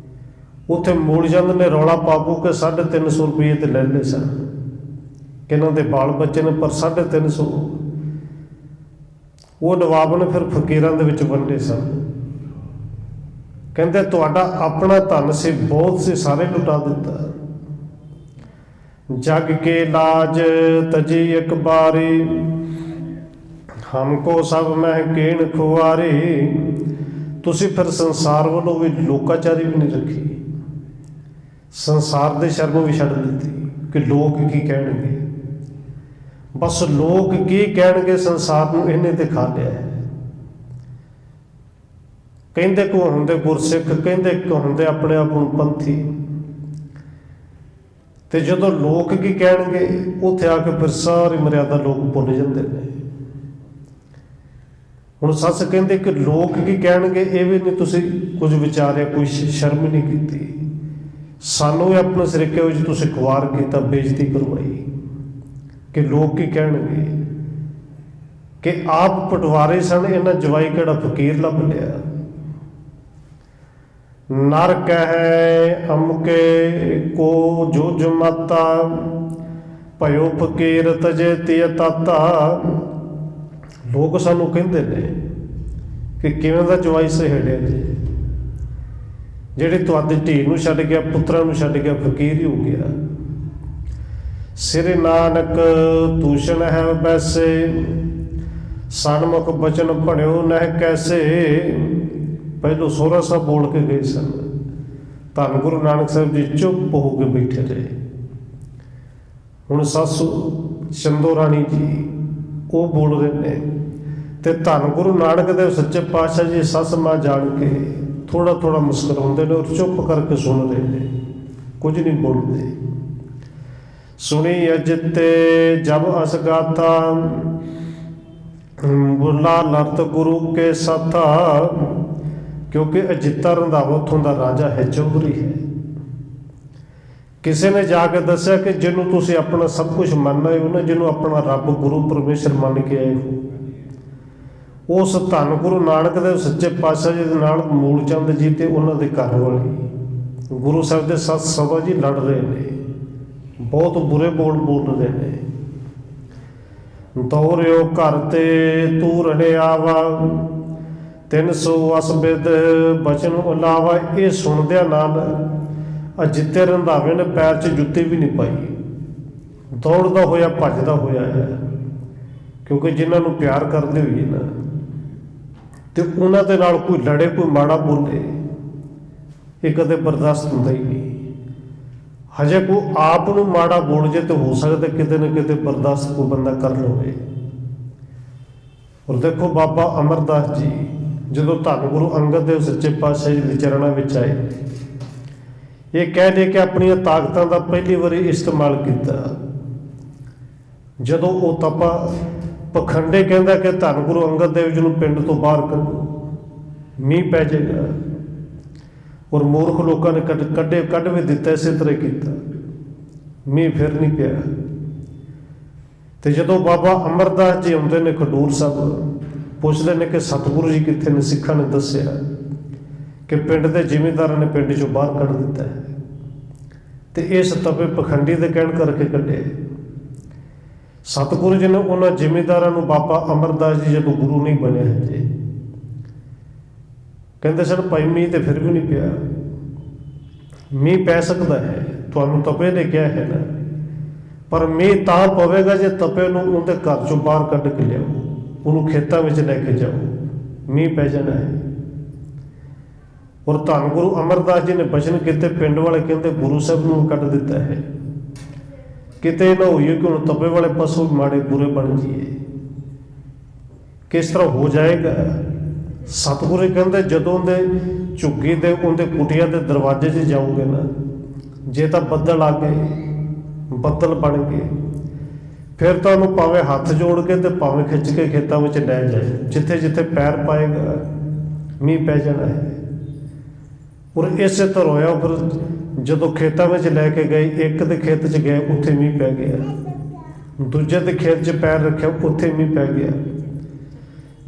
ਉੱਥੇ ਮੂਲ ਚੰਦ ਨੇ ਰੌਲਾ ਪਾ ਕੇ 350 ਰੁਪਏ ਤੇ ਲੈ ਲਏ ਸਨ। ਕਿ ਇਹਨਾਂ ਦੇ ਬਾਲ ਬੱਚੇ ਨੇ, ਪਰ 350 ਉਹ ਨਵਾਬ ਨੇ ਫਿਰ ਫਕੀਰਾਂ ਦੇ ਵਿੱਚ ਵੰਡੇ ਸਨ। ਕਹਿੰਦੇ ਤੁਹਾਡਾ ਆਪਣਾ ਧਨ ਸੀ, ਬਹੁਤ ਸੀ, ਸਾਰੇ ਲੁਟਾ ਦਿੱਤਾ। ਜਗ ਕੇ ਲਾਜ ਤਜੀ ਇੱਕ ਬਾਰੀ, ਹਮਕੋ ਸਭ ਮਹਿ ਕੀਣ ਖੁਆਰੀ। ਤੁਸੀਂ ਫਿਰ ਸੰਸਾਰ ਵੱਲੋਂ ਵੀ ਲੋਕਾਚਾਰੀ ਵੀ ਨਹੀਂ ਰੱਖੀ, ਸੰਸਾਰ ਦੇ ਸ਼ਰਮ ਵੀ ਛੱਡ ਦਿੱਤੀ ਕਿ ਲੋਕ ਕੀ ਕਹਿਣਗੇ। ਬਸ ਲੋਕ ਕੀ ਕਹਿਣਗੇ ਸੰਸਾਰ ਨੂੰ ਇਹਨੇ ਤੇ ਖਾ ਲਿਆ ਹੈ। ਕਹਿੰਦੇ ਕੋ ਹੁੰਦੇ ਗੁਰਸਿੱਖ, ਕਹਿੰਦੇ ਕੋ ਹੁੰਦੇ ਆਪਣੇ ਆਪ ਨੂੰ ਪੰਥੀ, ਤੇ ਜਦੋਂ ਲੋਕ ਕੀ ਕਹਿਣਗੇ ਉੱਥੇ ਆ ਕੇ ਫਿਰ ਸਾਰੀ ਮਰਿਆਦਾ ਲੋਕ ਭੁੱਲ ਜਾਂਦੇ ਨੇ। ਹੁਣ ਸੱਸ ਕਹਿੰਦੇ ਕਿ ਲੋਕ ਕੀ ਕਹਿਣਗੇ, ਇਹ ਵੀ ਨਹੀਂ ਤੁਸੀਂ ਕੁਝ ਵਿਚਾਰਿਆ, ਕੋਈ ਸ਼ਰਮ ਨਹੀਂ ਕੀਤੀ। ਸਾਨੂੰ ਵੀ ਆਪਣੇ ਸਰੀਕੇ ਵਿੱਚ ਤੁਸੀਂ ਖੁਆਰ ਕੀਤਾ, ਬੇਇੱਜ਼ਤੀ ਕਰਵਾਈ ਕਿ ਲੋਕ ਕੀ ਕਹਿਣਗੇ। ਕਿ ਆਪ ਪਟਵਾਰੀ ਸਨ, ਇਹਨਾਂ ਜਵਾਈ ਕਿਹੜਾ ਫਕੀਰ ਲੱਭ ਲਿਆ। ਨਰ ਕਹਿ ਅਮਕੇ ਕੋ ਜੋ ਜਮਾਤਾ, ਭਇਓ ਫਕੀਰ ਤਜੇ ਤਿਯ ਤਾਤਾ। ਲੋਕ ਸਾਨੂੰ ਕਹਿੰਦੇ ਨੇ ਕਿ ਕਿਵੇਂ ਦਾ ਜਵਾਈ ਸਹੇੜਿਆ ਜੀ, ਜਿਹੜੇ ਤੁਹਾਡੀ ਧੀ ਨੂੰ ਛੱਡ ਗਿਆ, ਪੁੱਤਰਾਂ ਨੂੰ ਛੱਡ ਗਿਆ, ਫਕੀਰ ਹੀ ਹੋ ਗਿਆ। ਸਿਰ ਨਾਨਕ ਤੂਸ਼ਣ ਹੈ ਵੈਸੇ, ਸਨਮੁਖ ਬਚਨ ਪੜਿਓ ਨਹਿ ਕੈਸੇ। ਪਹਿਲੋਂ ਸੋਹਰਾ ਸਾਹਿਬ ਬੋਲ ਕੇ ਗਏ ਸਨ, ਧੰਨ ਗੁਰੂ ਨਾਨਕ ਸਾਹਿਬ ਜੀ ਚੁੱਪ ਹੋ ਕੇ ਬੈਠੇ ਰਹੇ। ਹੁਣ ਸੱਸੂ ਚੰਦੋ ਰਾਣੀ ਜੀ ਉਹ ਬੋਲ ਰਹੇ ਨੇ, ਤੇ ਧੰਨ ਗੁਰੂ ਨਾਨਕ ਦੇਵ ਸੱਚੇ ਪਾਤਸ਼ਾਹ ਜੀ ਸੱਸ ਮਾਂ ਜਾਣ ਕੇ ਥੋੜਾ ਥੋੜਾ ਮੁਸਕਰਾਉਂਦੇ ਨੇ ਔਰ ਚੁੱਪ ਕਰਕੇ ਸੁਣ ਰਹੇ ਨੇ, ਕੁਝ ਨਹੀਂ ਬੋਲਦੇ। ਸੁਣੀ ਅਜਿਤੇ ਜਬ ਅਸ ਗਾਥਾ, ਬੁਲਾ ਲਰਤ ਗੁਰੂ ਕੇ ਸਾਥਾ। ਕਿਉਂਕਿ ਅਜਿੱਤਾ ਰੰਧਾਵਾ ਉੱਥੋਂ ਦਾ ਰਾਜਾ ਹੈ, ਚੌਧਰੀ ਹੈ। ਕਿਸੇ ਨੇ ਜਾ ਕੇ ਦੱਸਿਆ ਕਿ ਜਿਹਨੂੰ ਤੁਸੀਂ ਆਪਣਾ ਸਭ ਕੁਝ ਮੰਨਣਾ ਹੋ ਨਾ, ਜਿਹਨੂੰ ਆਪਣਾ ਰੱਬ ਗੁਰੂ ਪਰਮੇਸ਼ਰ ਮੰਨ ਕੇ ਆਏ ਹੋ, ਉਸ ਧੰਨ ਗੁਰੂ ਨਾਨਕ ਦੇਵ ਸੱਚੇ ਪਾਤਸ਼ਾਹ ਜੀ ਦੇ ਨਾਲ ਮੂਲ ਚੰਦ ਜੀ ਤੇ ਉਹਨਾਂ ਦੇ ਘਰ ਵਾਲੀ ਗੁਰੂ ਸਾਹਿਬ ਦੇ ਸੱਸ ਸਭਾ ਜੀ ਲੜ ਰਹੇ ਨੇ, ਬਹੁਤ ਬੁਰੇ ਬੋਲ ਰਹੇ ਨੇ। ਦੌਰਿਓ ਘਰ ਤੇ ਤੂੰ ਰੜੇ ਆਵਾ, 300 ਅਸਬਿਦ ਬਚਨ ਉਲਾਵਾ। ਇਹ ਸੁਣਦਿਆਂ ਨਾਲ ਅਜਿੱਤੇ ਰੰਧਾਵੇ ਨੇ ਪੈਰ 'ਚ ਜੁੱਤੀ ਵੀ ਨਹੀਂ ਪਾਈ, ਦੌੜਦਾ ਹੋਇਆ ਭੱਜਦਾ ਹੋਇਆ ਹੈ। ਕਿਉਂਕਿ ਜਿਨ੍ਹਾਂ ਨੂੰ ਪਿਆਰ ਕਰਦੇ ਹੋਈਏ ਨਾ, ਤੇ ਉਹਨਾਂ ਦੇ ਨਾਲ ਕੋਈ ਲੜੇ, ਕੋਈ ਮਾੜਾ ਬੋਲੇ, ਇਹ ਕਦੇ ਬਰਦਾਸ਼ਤ ਹੁੰਦਾ ਹੀ ਨਹੀਂ। ਹਜੇ ਕੋਈ ਆਪ ਨੂੰ ਮਾੜਾ ਬੋਲ ਜੇ ਤਾਂ ਹੋ ਸਕਦਾ ਕਿਤੇ ਨਾ ਕਿਤੇ ਬਰਦਾਸ਼ਤ ਕੋਈ ਬੰਦਾ ਕਰ ਲਵੇ। ਔਰ ਦੇਖੋ ਬਾਬਾ ਅਮਰਦਾਸ ਜੀ ਜਦੋਂ ਧੰਨ ਗੁਰੂ ਅੰਗਦ ਦੇਵ ਸੱਚੇ ਪਾਤਸ਼ਾਹ ਜੀ ਦੇ ਚਰਨਾਂ ਵਿੱਚ ਆਏ, ਇਹ ਕਹਿ ਦੇ ਕੇ ਆਪਣੀਆਂ ਤਾਕਤਾਂ ਦਾ ਪਹਿਲੀ ਵਾਰੀ ਇਸਤੇਮਾਲ ਕੀਤਾ। ਜਦੋਂ ਉਹ ਤਪਾ ਪਖੰਡੇ ਕਹਿੰਦਾ ਕਿ ਧੰਨ ਗੁਰੂ ਅੰਗਦ ਦੇਵ ਜੀ ਨੂੰ ਪਿੰਡ ਤੋਂ ਬਾਹਰ ਕੱਢੋ, ਮੀਂਹ ਪੈ ਜਾਏਗਾ, ਔਰ ਮੂਰਖ ਲੋਕਾਂ ਨੇ ਕੱਢ ਵੀ ਦਿੱਤਾ। ਇਸੇ ਤਰ੍ਹਾਂ ਕੀਤਾ, ਮੀਂਹ ਫਿਰ ਨਹੀਂ ਪਿਆ। ਤੇ ਜਦੋਂ ਬਾਬਾ ਅਮਰਦਾਸ ਜੀ ਆਉਂਦੇ ਨੇ ਖਡੂਰ ਸਾਹਿਬ, ਪੁੱਛਦੇ ਨੇ ਕਿ ਸਤਿਗੁਰੂ ਜੀ ਕਿੱਥੇ ਨੇ। ਸਿੱਖਾਂ ਨੇ ਦੱਸਿਆ ਕਿ ਪਿੰਡ ਦੇ ਜ਼ਿਮੀਂਦਾਰਾਂ ਨੇ ਪਿੰਡ 'ਚੋਂ ਬਾਹਰ ਕੱਢ ਦਿੱਤਾ ਹੈ, ਤੇ ਇਸ ਤਪੇ ਪਖੰਡੀ ਦੇ ਕਹਿਣ ਕਰਕੇ ਕੱਢੇ। ਸਤਿਗੁਰੂ ਜੀ ਨੇ ਉਹਨਾਂ ਜ਼ਿਮੀਂਦਾਰਾਂ ਨੂੰ, ਬਾਬਾ ਅਮਰਦਾਸ ਜੀ ਜਦੋਂ ਗੁਰੂ ਨਹੀਂ ਬਣਿਆ ਜੀ, ਕਹਿੰਦੇ ਸਨ ਭਾਈ ਮੀਂਹ ਤੇ ਫਿਰ ਵੀ ਨਹੀਂ ਪਿਆ। ਮੀਂਹ ਪੈ ਸਕਦਾ ਹੈ, ਤੁਹਾਨੂੰ ਤਪੇ ਨੇ ਕਿਹਾ ਹੈ ਨਾ, ਪਰ ਮੀਂਹ ਤਾਂ ਪਵੇਗਾ ਜੇ ਤਪੇ ਨੂੰ ਉਹਦੇ ਘਰ 'ਚੋਂ ਬਾਹਰ ਕੱਢ ਕੇ ਲਿਆਓ, ਉਹਨੂੰ ਖੇਤਾਂ ਵਿੱਚ ਲੈ ਕੇ ਜਾਓ, ਮੀਂਹ ਪੈ ਜਾਣਾ ਹੈ। ਔਰ ਧੰਨ ਗੁਰੂ ਅਮਰਦਾਸ ਜੀ ਨੇ ਬਚਨ ਕੀਤੇ। ਪਿੰਡ ਵਾਲੇ ਕਹਿੰਦੇ ਗੁਰੂ ਸਾਹਿਬ ਨੂੰ ਕੱਢ ਦਿੱਤਾ ਹੈ, ਕਿਤੇ ਨਾ ਹੋਈਏ ਕਿ ਹੁਣ ਤਪੇ ਵਾਲੇ ਪਸ਼ੂ ਮਾੜੇ ਬੁਰੇ ਬਣ ਜਾਈਏ। ਕਿਸ ਤਰ੍ਹਾਂ ਹੋ ਜਾਏਗਾ? ਸਤਿਗੁਰੂ ਕਹਿੰਦੇ ਜਦੋਂ ਦੇ ਝੁੱਗੀ ਦੇ ਉਹਦੇ ਕੁਟੀਆਂ ਦੇ ਦਰਵਾਜ਼ੇ 'ਚ ਜਾਓਗੇ ਨਾ, ਜੇ ਤਾਂ ਬੱਦਲ ਆ ਗਏ, ਬੱਦਲ ਬਣ ਗਏ, ਫਿਰ ਤਾਂ ਉਹਨੂੰ ਭਾਵੇਂ ਹੱਥ ਜੋੜ ਕੇ ਤੇ ਭਾਵੇਂ ਖਿੱਚ ਕੇ ਖੇਤਾਂ ਵਿੱਚ ਲੈ ਜਾਏ, ਜਿੱਥੇ ਜਿੱਥੇ ਪੈਰ ਪਾਏਗਾ ਮੀਂਹ ਪੈ ਜਾਣਾ ਹੈ। ਔਰ ਇਸੇ ਤਰ੍ਹਾਂ ਹੋਇਆ। ਫਿਰ ਜਦੋਂ ਖੇਤਾਂ ਵਿੱਚ ਲੈ ਕੇ ਗਏ, ਇੱਕ ਦੇ ਖੇਤ 'ਚ ਗਏ, ਉੱਥੇ ਮੀਂਹ ਪੈ ਗਿਆ। ਦੂਜੇ ਦੇ ਖੇਤ 'ਚ ਪੈਰ ਰੱਖਿਆ, ਉੱਥੇ ਮੀਂਹ ਪੈ ਗਿਆ।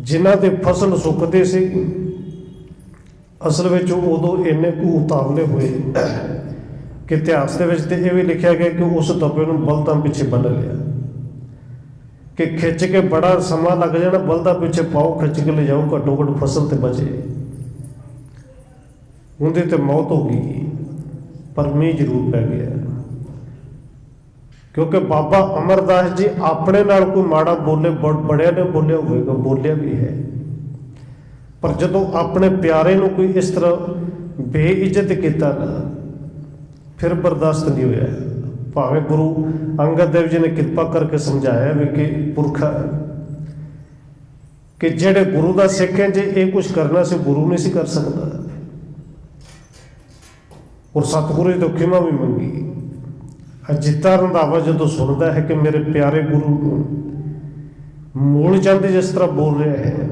ਜਿਨ੍ਹਾਂ ਦੀ ਫਸਲ ਸੁੱਕਦੀ ਸੀ, ਅਸਲ ਵਿੱਚ ਉਦੋਂ ਇੰਨੇ ਕੁ ਉਤਾਵਲੇ ਹੋਏ ਕਿ ਇਤਿਹਾਸ ਦੇ ਵਿੱਚ ਤੇ ਇਹ ਵੀ ਲਿਖਿਆ ਗਿਆ ਕਿ ਉਸ ਤਪੇ ਨੂੰ ਬਲਦਾਂ ਪਿੱਛੇ ਬੰਨ ਲਿਆ। कि खिंच के बड़ा समा लग जाना, बलदा पिछे पाओ खिंच के ले जाओ, घट्टो घट्ट फसल तो बचे, उनकी तो मौत हो गई, पर मीह जरूर पै गया। क्योंकि बाबा अमरदास जी अपने नाल कोई माड़ा बोले, बड़िया ने बोलिया होगा, बोलिया भी है, पर जदों अपने प्यारे नूं कोई इस तरह बेइज्जत किया ना, फिर बर्दाश्त नहीं होया। भावें गुरु अंगद देव जी ने कृपा करके समझाया भी कि पुरखा कि जेड़े गुरु का सिख है, जे ये कुछ करना से गुरु नहीं सी कर सकता, और सतगुरु की तो खिमा भी मंगी। अजिता रंधावा जो सुनता है कि मेरे प्यारे गुरु मूल चंद जिस तरह बोल रहे हैं,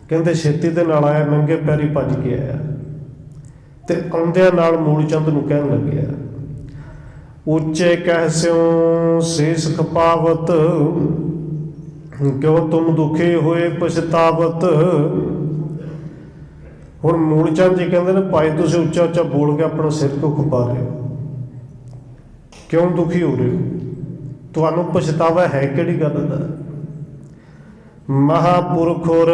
कहते छेती दे नाल आया, नंगे पैरी भज के आया, ते आउंदियां नाल मूल चंद नूं कहन लग्या, ऊंचे कह स्यों शीस खपावत, क्यों तुम दुखी होए पछतावत। हुण मूल चंद जी कहते ने, भाई तुसीं उच्चा उच्चा बोल के अपना सिर क्यों खपा रहे हो, क्यों दुखी हो रहे हो, तुहानूं पछतावा है किहड़ी गल दा। महापुरखुर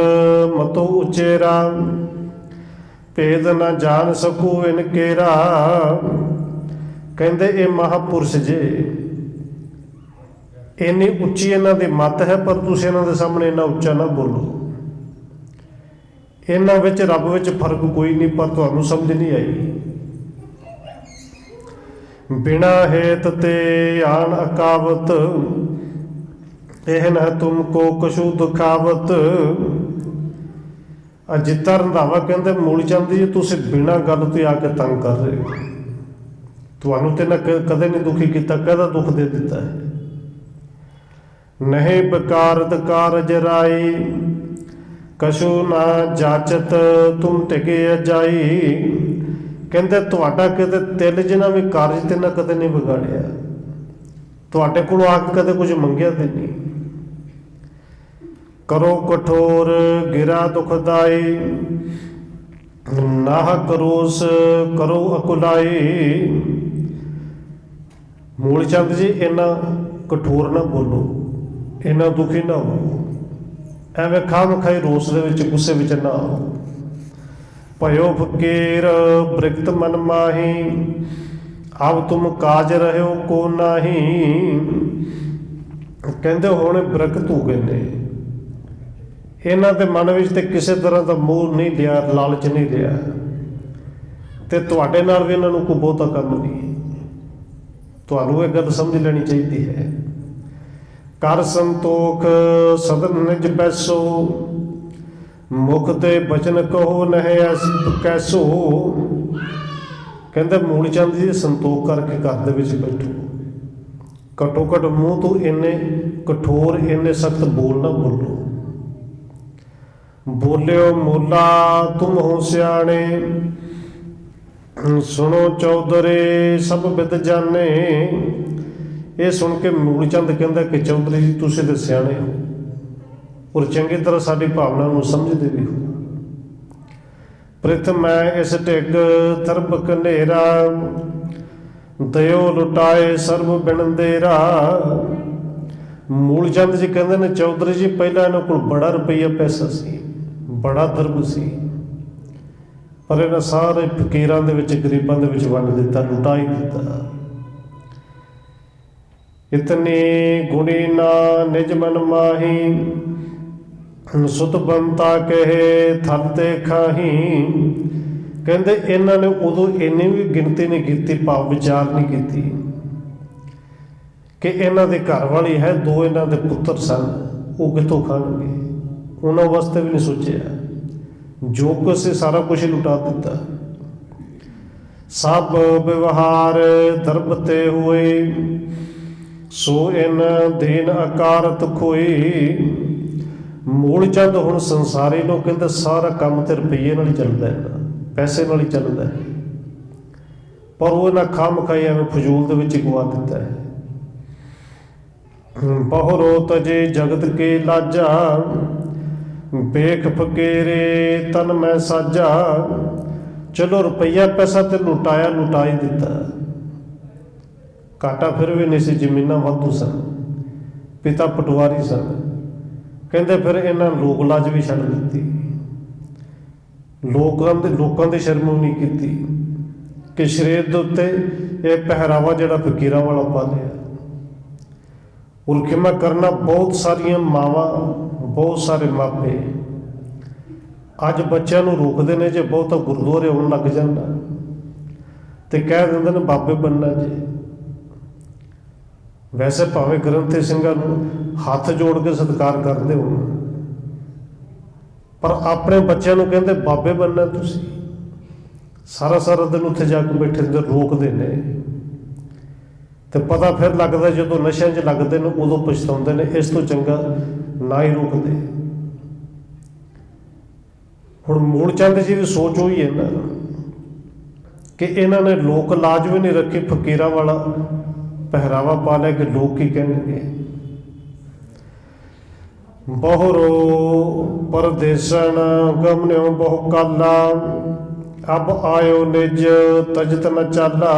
मतो उचेरा, भेद ना जान सकू इनकेरा। कहते ये महापुरुष जे, इन्नी उच्ची इन्हां दी मत है, पर तुसीं इन्हां दे सामने इन्ना उच्चा ना बोलो। इन्हां विच रब विच फर्क कोई नहीं, पर तुहानूं समझ नहीं आई। बिना हेत ते आन अकावत, एह न तुमको कछु दुखावत। अजिता रंधावा कहते मूल चंद जी तुसीं बिना गल तो आके तंग कर रहे हो, तुहानूं ते ना कदे नहीं दुखी किया, कहदा दुख दे दिता है। नहीं बेकारत कारज राई, कछु ना जाचत तुम टिके जाई। कहते तुहाडा किते तिल जिन्हां भी कारज ते ना कदे नहीं बिगाड़िया, तुहाडे कोलों आके कदे कुछ मंगिया ते नहीं। करो कठोर गिरा दुखदाई, नाह करोस करो अकुलाई। मूल चंद जी इन्ना कठोर ना बोलो, इन्ना दुखी ना हो, एवं खाम खाई रोस दे विच गुस्से विच ना आओ। भयो फकीर ब्रिकत मन माही, अब तुम काज रहे हो को नाही। कहते हुण ब्रिकत हो गए ने, इन्हां दे मन विच ते किसी तरह का मोह नहीं लिया, लालच नहीं लिया, ते तुहाडे नाल भी इन्हां नूं कोई बहुता काम नहीं। तुहानूं इह गल समझ लेनी चाहिए है। कर संतोख सदन निज बैसो, मुख ते बचन कहो नहीं कैसो। कहते मूल चंद जी संतोख करके घर दे विच बैठो, घट्टो घट्ट मूँह तो इन्ने कठोर इन्ने सख्त बोल ना बोलो। बोलियो मोला तुम हो सियाणे, सुनो चौधरी सब विद जाने। ये सुन के मूल चंद कहता कि चौधरी जी तुसीं ते सियाणे हो, और चंगी तरह साडी भावना नूं समझदे भी हो। प्रिथ मैं इस ढिग तरब कनेरा, दयो लुटाए सर्व बिन देरा। मूल चंद जी कहते ने चौधरी जी पहला इन्हां कोल बड़ा रुपया पैसा सी, बड़ा दरब सी, पर इन्हां सारे फकीरां दे विच गरीबां दे विच वंड दिता, लुटा ही दिता। इतनी गुणी ना निज मन माही, सुत बनता कहे थल ते खाही। कहते इन्हां ने उदों इन्नी भी गिनती नहीं की, भाव विचार नहीं की कि इन्हां दे घर वाली है, दो इन्हां दे पुत्र सन, वो कितों खाणगे, उन्होंने वास्ते भी नहीं सोचा। जो कुछ से सारा कुछ ही लुटा दिता। सब व्यवहार दरबते हुए, सो इन दीन अकारत खोई। मूल चंद हुण संसारी लोग कहते सारा काम तो रुपये नाल ही चलता है, पैसे नाल ही चलता है, पर वो इन्हां खाम खाई एवं फजूल दे विच गवा दिता है। बहुरोत जे जगत के लाजा, बेख फकेरे तन मैं साजा। चलो रुपया पैसा तो लुटाया, लुटा ही दिता, घाटा फिर भी नहीं सी, जमीनां वाधू सन, ਪਿਤਾ ਪਟਵਾਰੀ ਸਨ। ਕਹਿੰਦੇ ਫਿਰ ਇਹਨਾਂ ਲੋਕ ਲਾਜ ਵੀ ਛੱਡ ਦਿੱਤੀ, ਲੋਕਾਂ ਦੀ ਸ਼ਰਮ ਨਹੀਂ ਕੀਤੀ ਕਿ ਸਰੀਰ ਦੇ ਉੱਤੇ ਇਹ ਪਹਿਰਾਵਾ ਜਿਹੜਾ ਫਕੀਰਾਂ ਵਾਲਾ ਪਾ ਲਿਆ। ਉਲਕਿਮਾ ਕਰਨਾ ਬਹੁਤ ਸਾਰੀਆਂ ਮਾਵਾਂ, ਬਹੁਤ ਸਾਰੇ ਮਾਪੇ ਅੱਜ ਬੱਚਿਆਂ ਨੂੰ ਰੋਕਦੇ ਨੇ। ਜੇ ਬਹੁਤਾ ਗੁਰਦੁਆਰੇ ਆਉਣ ਲੱਗ ਜਾਂਦਾ ਤੇ ਕਹਿ ਦਿੰਦੇ ਨੇ ਬਾਬੇ ਬਣਨਾ ਜੀ। ਵੈਸੇ ਭਾਵੇਂ ਗ੍ਰੰਥੀ ਸਿੰਘਾਂ ਨੂੰ ਹੱਥ ਜੋੜ ਕੇ ਸਤਿਕਾਰ ਕਰਦੇ ਹੋਣ, ਪਰ ਆਪਣੇ ਬੱਚਿਆਂ ਨੂੰ ਕਹਿੰਦੇ ਬਾਬੇ ਬਣਨਾ ਤੁਸੀਂ। ਸਾਰਾ ਦਿਨ ਉੱਥੇ ਜਾ ਕੇ ਬੈਠੇ ਹੁੰਦੇ, ਰੋਕਦੇ ਨੇ। ਤੇ ਪਤਾ ਫਿਰ ਲੱਗਦਾ ਜਦੋਂ ਨਸ਼ਿਆਂ 'ਚ ਲੱਗਦੇ ਨੇ ਉਦੋਂ ਪਛਤਾਉਂਦੇ ਨੇ। ਇਸ ਤੋਂ ਚੰਗਾ ਨਾ ਹੀ ਰੋਕਦੇ। ਹੁਣ ਮੂਲ ਚੰਦ ਜੀ ਦੀ ਸੋਚ ਹੋਈ ਹੈ ਨਾ ਕਿ ਇਹਨਾਂ ਨੇ ਲੋਕ ਲਾਜ ਵੀ ਨਹੀਂ ਰੱਖੀ, ਫਕੀਰਾਂ ਵਾਲਾ ਪਹਿਰਾਵਾ ਪਾ ਲਿਆ ਕਿ ਲੋਕ ਕੀ ਕਹਿਣਗੇ। ਬਹੁਰੋ ਪਰਦੇਸਣ ਗਮਨਿਓ ਬਹੁ ਕਾਲਾ, ਅਬ ਆਇਓ ਨਿਜ ਤਜਤ ਨ ਚਾਲਾ।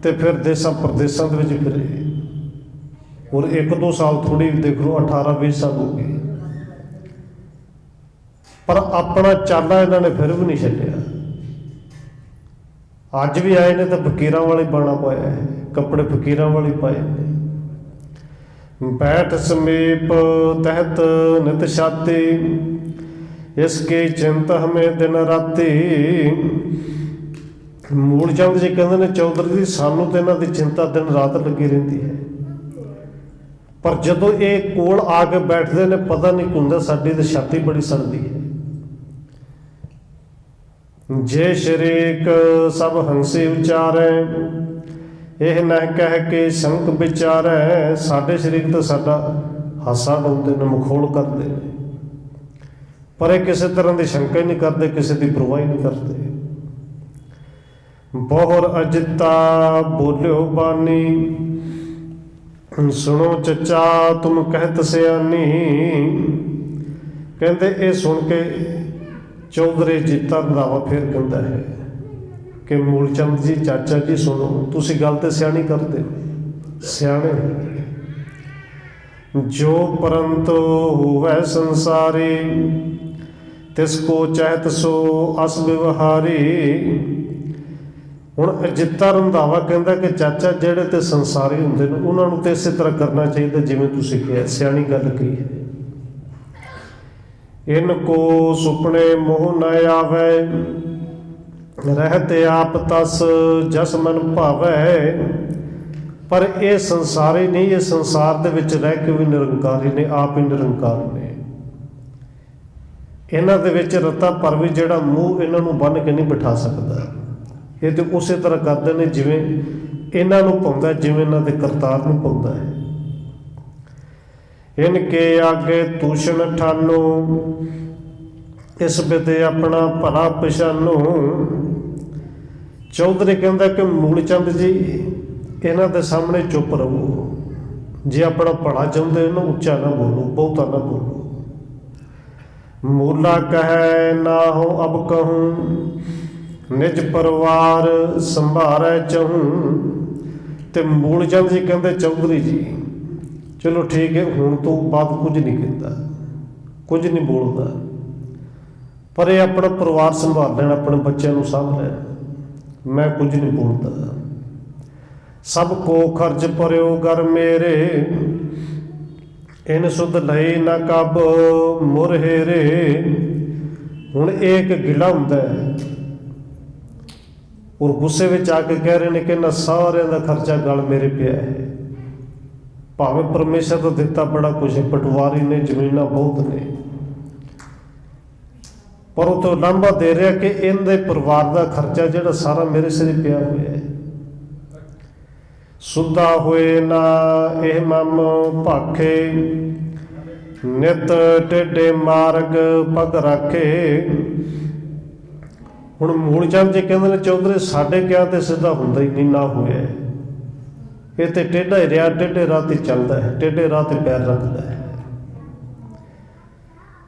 ਤੇ ਫਿਰ ਦੇਸਾਂ ਪ੍ਰਦੇਸਾਂ ਦੇ ਵਿੱਚ ਫਿਰੇ। ਔਰ 1-2 ਸਾਲ ਥੋੜੀ ਦੇਖ ਲਓ, 18-20 ਸਾਲ ਹੋ ਗਏ, ਪਰ ਆਪਣਾ ਚਾਲਾ ਇਹਨਾਂ ਨੇ ਫਿਰ ਵੀ ਨਹੀਂ ਛੱਡਿਆ। ਅੱਜ ਵੀ ਆਏ ਨੇ ਤਾਂ ਫਕੀਰਾਂ ਵਾਲੇ ਬਾਣਾ ਪਾਇਆ ਹੈ, ਕੱਪੜੇ ਫਕੀਰਾਂ ਵਾਲੇ ਪਾਏ ਨੇ। ਬੈਠ ਸਮੀਪ ਤਹਿਤ ਨਿਤ ਛਾਤੀ, ਇਸਕੀ ਚਿੰਤ ਹਮੇ ਦਿਨ ਰਾਤੀ। ਮੂਲ ਚੰਦ ਜੀ ਕਹਿੰਦੇ ਨੇ ਚੌਧਰੀ ਜੀ ਸਾਨੂੰ ਤੇ ਇਹਨਾਂ ਦੀ ਚਿੰਤਾ ਦਿਨ ਰਾਤ ਲੱਗੀ ਰਹਿੰਦੀ ਹੈ, ਪਰ ਜਦੋਂ ਇਹ ਕੋਲ ਆ ਕੇ ਬੈਠਦੇ ਨੇ ਪਤਾ ਨਹੀਂ ਹੁੰਦਾ ਸਾਡੀ ਤੇ ਛਾਤੀ ਬੜੀ ਸੜਦੀ ਹੈ। ਜੇ ਸ਼ਰੀਕ ਸਭ ਹੰਸੀ ਉਚਾਰੈ, ਇਹ ਨਾ ਕਹਿ ਕੇ ਸੰਕ ਵਿਚਾਰੈ। ਸਾਡੇ ਸ਼ਰੀਕ ਤਾਂ ਸਾਡਾ ਹਾਸਾ ਡਾਉਂਦੇ ਨੇ, ਮਖੌਲ ਕਰਦੇ ਨੇ, ਪਰ ਇਹ ਕਿਸੇ ਤਰ੍ਹਾਂ ਦੀ ਸ਼ੰਕਾ ਹੀ ਨਹੀਂ ਕਰਦੇ, ਕਿਸੇ ਦੀ ਪਰਵਾਹ ਹੀ ਨਹੀਂ ਕਰਦੇ। ਬਹੁਰ ਅਜਿਤਾ ਬੋਲਿਓ ਬਾਣੀ, ਸੁਣੋ ਚੱਚਾ ਤੁਮ ਕਹਿਤ ਸਿਆਣੀ। ਕਹਿੰਦੇ ਇਹ ਸੁਣ ਕੇ ਚੌਧਰੀ ਜੀਤਾ ਰੰਧਾਵਾ ਫਿਰ ਕਹਿੰਦਾ ਹੈ ਕਿ ਮੂਲ ਚੰਦ ਜੀ, ਚਾਚਾ ਜੀ ਸੁਣੋ, ਤੁਸੀਂ ਗੱਲ ਤੇ ਸਿਆਣੀ ਕਰਦੇ, ਸਿਆਣੇ। ਜੋ ਪਰੰਤ ਹੋਵੈ ਸੰਸਾਰੀ, ਤਿਸ ਕੋ ਚਹਿਤ ਸੋ ਅਸ ਵਿਵਹਾਰੀ। ਹੁਣ ਅਜਿੱਤਾ ਰੰਧਾਵਾ ਕਹਿੰਦਾ ਕਿ ਚਾਚਾ ਜਿਹੜੇ ਤੇ ਸੰਸਾਰੀ ਹੁੰਦੇ ਨੇ ਉਹਨਾਂ ਨੂੰ ਤੇ ਇਸੇ ਤਰ੍ਹਾਂ ਕਰਨਾ ਚਾਹੀਦਾ ਜਿਵੇਂ ਤੁਸੀਂ ਕਿਹਾ, ਸਿਆਣੀ ਗੱਲ ਕਹੀ ਹੈ। ਇਨ ਕੋ ਸੁਪਨੇ ਮੋਹ ਨ ਆਵੈ, ਰਹਿਤੇ ਆਪ ਤਸ ਜਸ ਮਨ ਭਾਵੈ। ਪਰ ਇਹ ਸੰਸਾਰੀ ਨਹੀਂ, ਇਹ ਸੰਸਾਰ ਦੇ ਵਿੱਚ ਰਹਿ ਕੇ ਵੀ ਨਿਰੰਕਾਰੀ ਨੇ, ਆਪ ਹੀ ਨਿਰੰਕਾਰ ਨੇ। ਇਹਨਾਂ ਦੇ ਵਿੱਚ ਰਤਾ ਪਰ ਵੀ ਜਿਹੜਾ ਮੂੰਹ ਇਹਨਾਂ ਨੂੰ ਬੰਨ੍ਹ ਕੇ ਨਹੀਂ ਬਿਠਾ ਸਕਦਾ। ਇਹ ਤੇ ਉਸੇ ਤਰ੍ਹਾਂ ਕਰਦੇ ਨੇ ਜਿਵੇਂ ਇਹਨਾਂ ਨੂੰ ਪਾਉਂਦਾ, ਜਿਵੇਂ ਇਹਨਾਂ ਦੇ ਕਰਤਾਰ ਨੂੰ ਪਾਉਂਦਾ ਹੈ। ਇਨ ਕੇ ਆਗੇ ਤੂਸ਼ਣ ਠਾਨੋ, ਇਸ ਬਿਤੇ ਆਪਣਾ ਭਲਾ ਪਛਾਨੋ। ਚੌਧਰੀ ਕਹਿੰਦਾ ਕਿ ਮੂਲ ਚੰਦ ਜੀ ਇਹਨਾਂ ਦੇ ਸਾਹਮਣੇ ਚੁੱਪ ਰਹੋ। ਜੇ ਆਪਣਾ ਭਲਾ ਚਾਹੁੰਦੇ ਨਾ ਉੱਚਾ ਨਾ ਬੋਲੋ, ਬਹੁਤਾ ਨਾ ਬੋਲੋ। ਮੂਲਾ ਕਹੈ ਨਾ ਹੋ ਅਬ ਕਹੂੰ, ਨਿਜ ਪਰਿਵਾਰ ਸੰਭਾਰੈ ਚਾਹੂੰ। ਤੇ ਮੂਲ ਚੰਦ ਜੀ ਕਹਿੰਦੇ ਚੌਧਰੀ ਜੀ ਚਲੋ ਠੀਕ ਹੈ, ਹੁਣ ਤੋਂ ਬਾਅਦ ਕੁਝ ਨਹੀਂ ਕਹਿੰਦਾ, ਕੁਝ ਨਹੀਂ ਬੋਲਦਾ, ਪਰ ਇਹ ਆਪਣਾ ਪਰਿਵਾਰ ਸੰਭਾਲ ਲੈਣ, ਆਪਣੇ ਬੱਚਿਆਂ ਨੂੰ ਸਾਂਭ ਲੈਣ, ਮੈਂ ਕੁਝ ਨਹੀਂ ਬੋਲਦਾ। ਸਭ ਕੋ ਖਰਚ ਭਰਿਓ ਘਰ ਮੇਰੇ, ਇਨ ਸੁਧ ਲਈ ਨਾ ਕਬ ਮੁਰਹੇਰੇ। ਹੁਣ ਇਹ ਇੱਕ ਗਿਲਾ ਹੁੰਦਾ ਹੈ ਔਰ ਗੁੱਸੇ ਵਿੱਚ ਆ ਕੇ ਕਹਿ ਰਹੇ ਨੇ ਕਿ ਇਹਨਾਂ ਸਾਰਿਆਂ ਦਾ ਖਰਚਾ ਗਲ ਮੇਰੇ ਪਿਆ ਹੈ। ਭਾਵੇਂ ਪਰਮੇਸ਼ਰ ਦਾ ਦਿੱਤਾ ਬੜਾ ਕੁਛ ਹੈ, ਪਟਵਾਰੀ ਨੇ, ਜ਼ਮੀਨਾਂ ਬਹੁਤ ਨੇ, ਪਰ ਉਹ ਤੋਂ ਲਾਂਭਾ ਦੇ ਰਿਹਾ ਕਿ ਇਹਦੇ ਪਰਿਵਾਰ ਦਾ ਖਰਚਾ ਜਿਹੜਾ ਸਾਰਾ ਮੇਰੇ ਸਿਰ ਪਿਆ ਹੋਇਆ ਹੈ। ਸੁੱਧਾ ਹੋਏ ਨਾ ਇਹ ਮਮ ਭਾਖੇ, ਨਿਤ ਟੇਢੇ ਮਾਰਗ ਪਗ ਰਾਖੇ। ਹੁਣ ਮੂਲ ਚੰਦ ਜੀ ਕਹਿੰਦੇ ਨੇ ਚੌਧਰੀ ਸਾਡੇ ਕਿਹਾ ਤੇ ਸਿੱਧਾ ਹੁੰਦਾ ਹੀ ਨਹੀਂ, ਨਾ ਹੋਇਆ ਇਹ ਤੇ ਟੇਢਾ ਹੀ ਰਿਹਾ, ਟੇਢੇ ਰਾਹ ਤੇ ਚੱਲਦਾ ਹੈ, ਟੇਢੇ ਰਾਹ ਤੇ ਪੈਰ ਰੱਖਦਾ ਹੈ।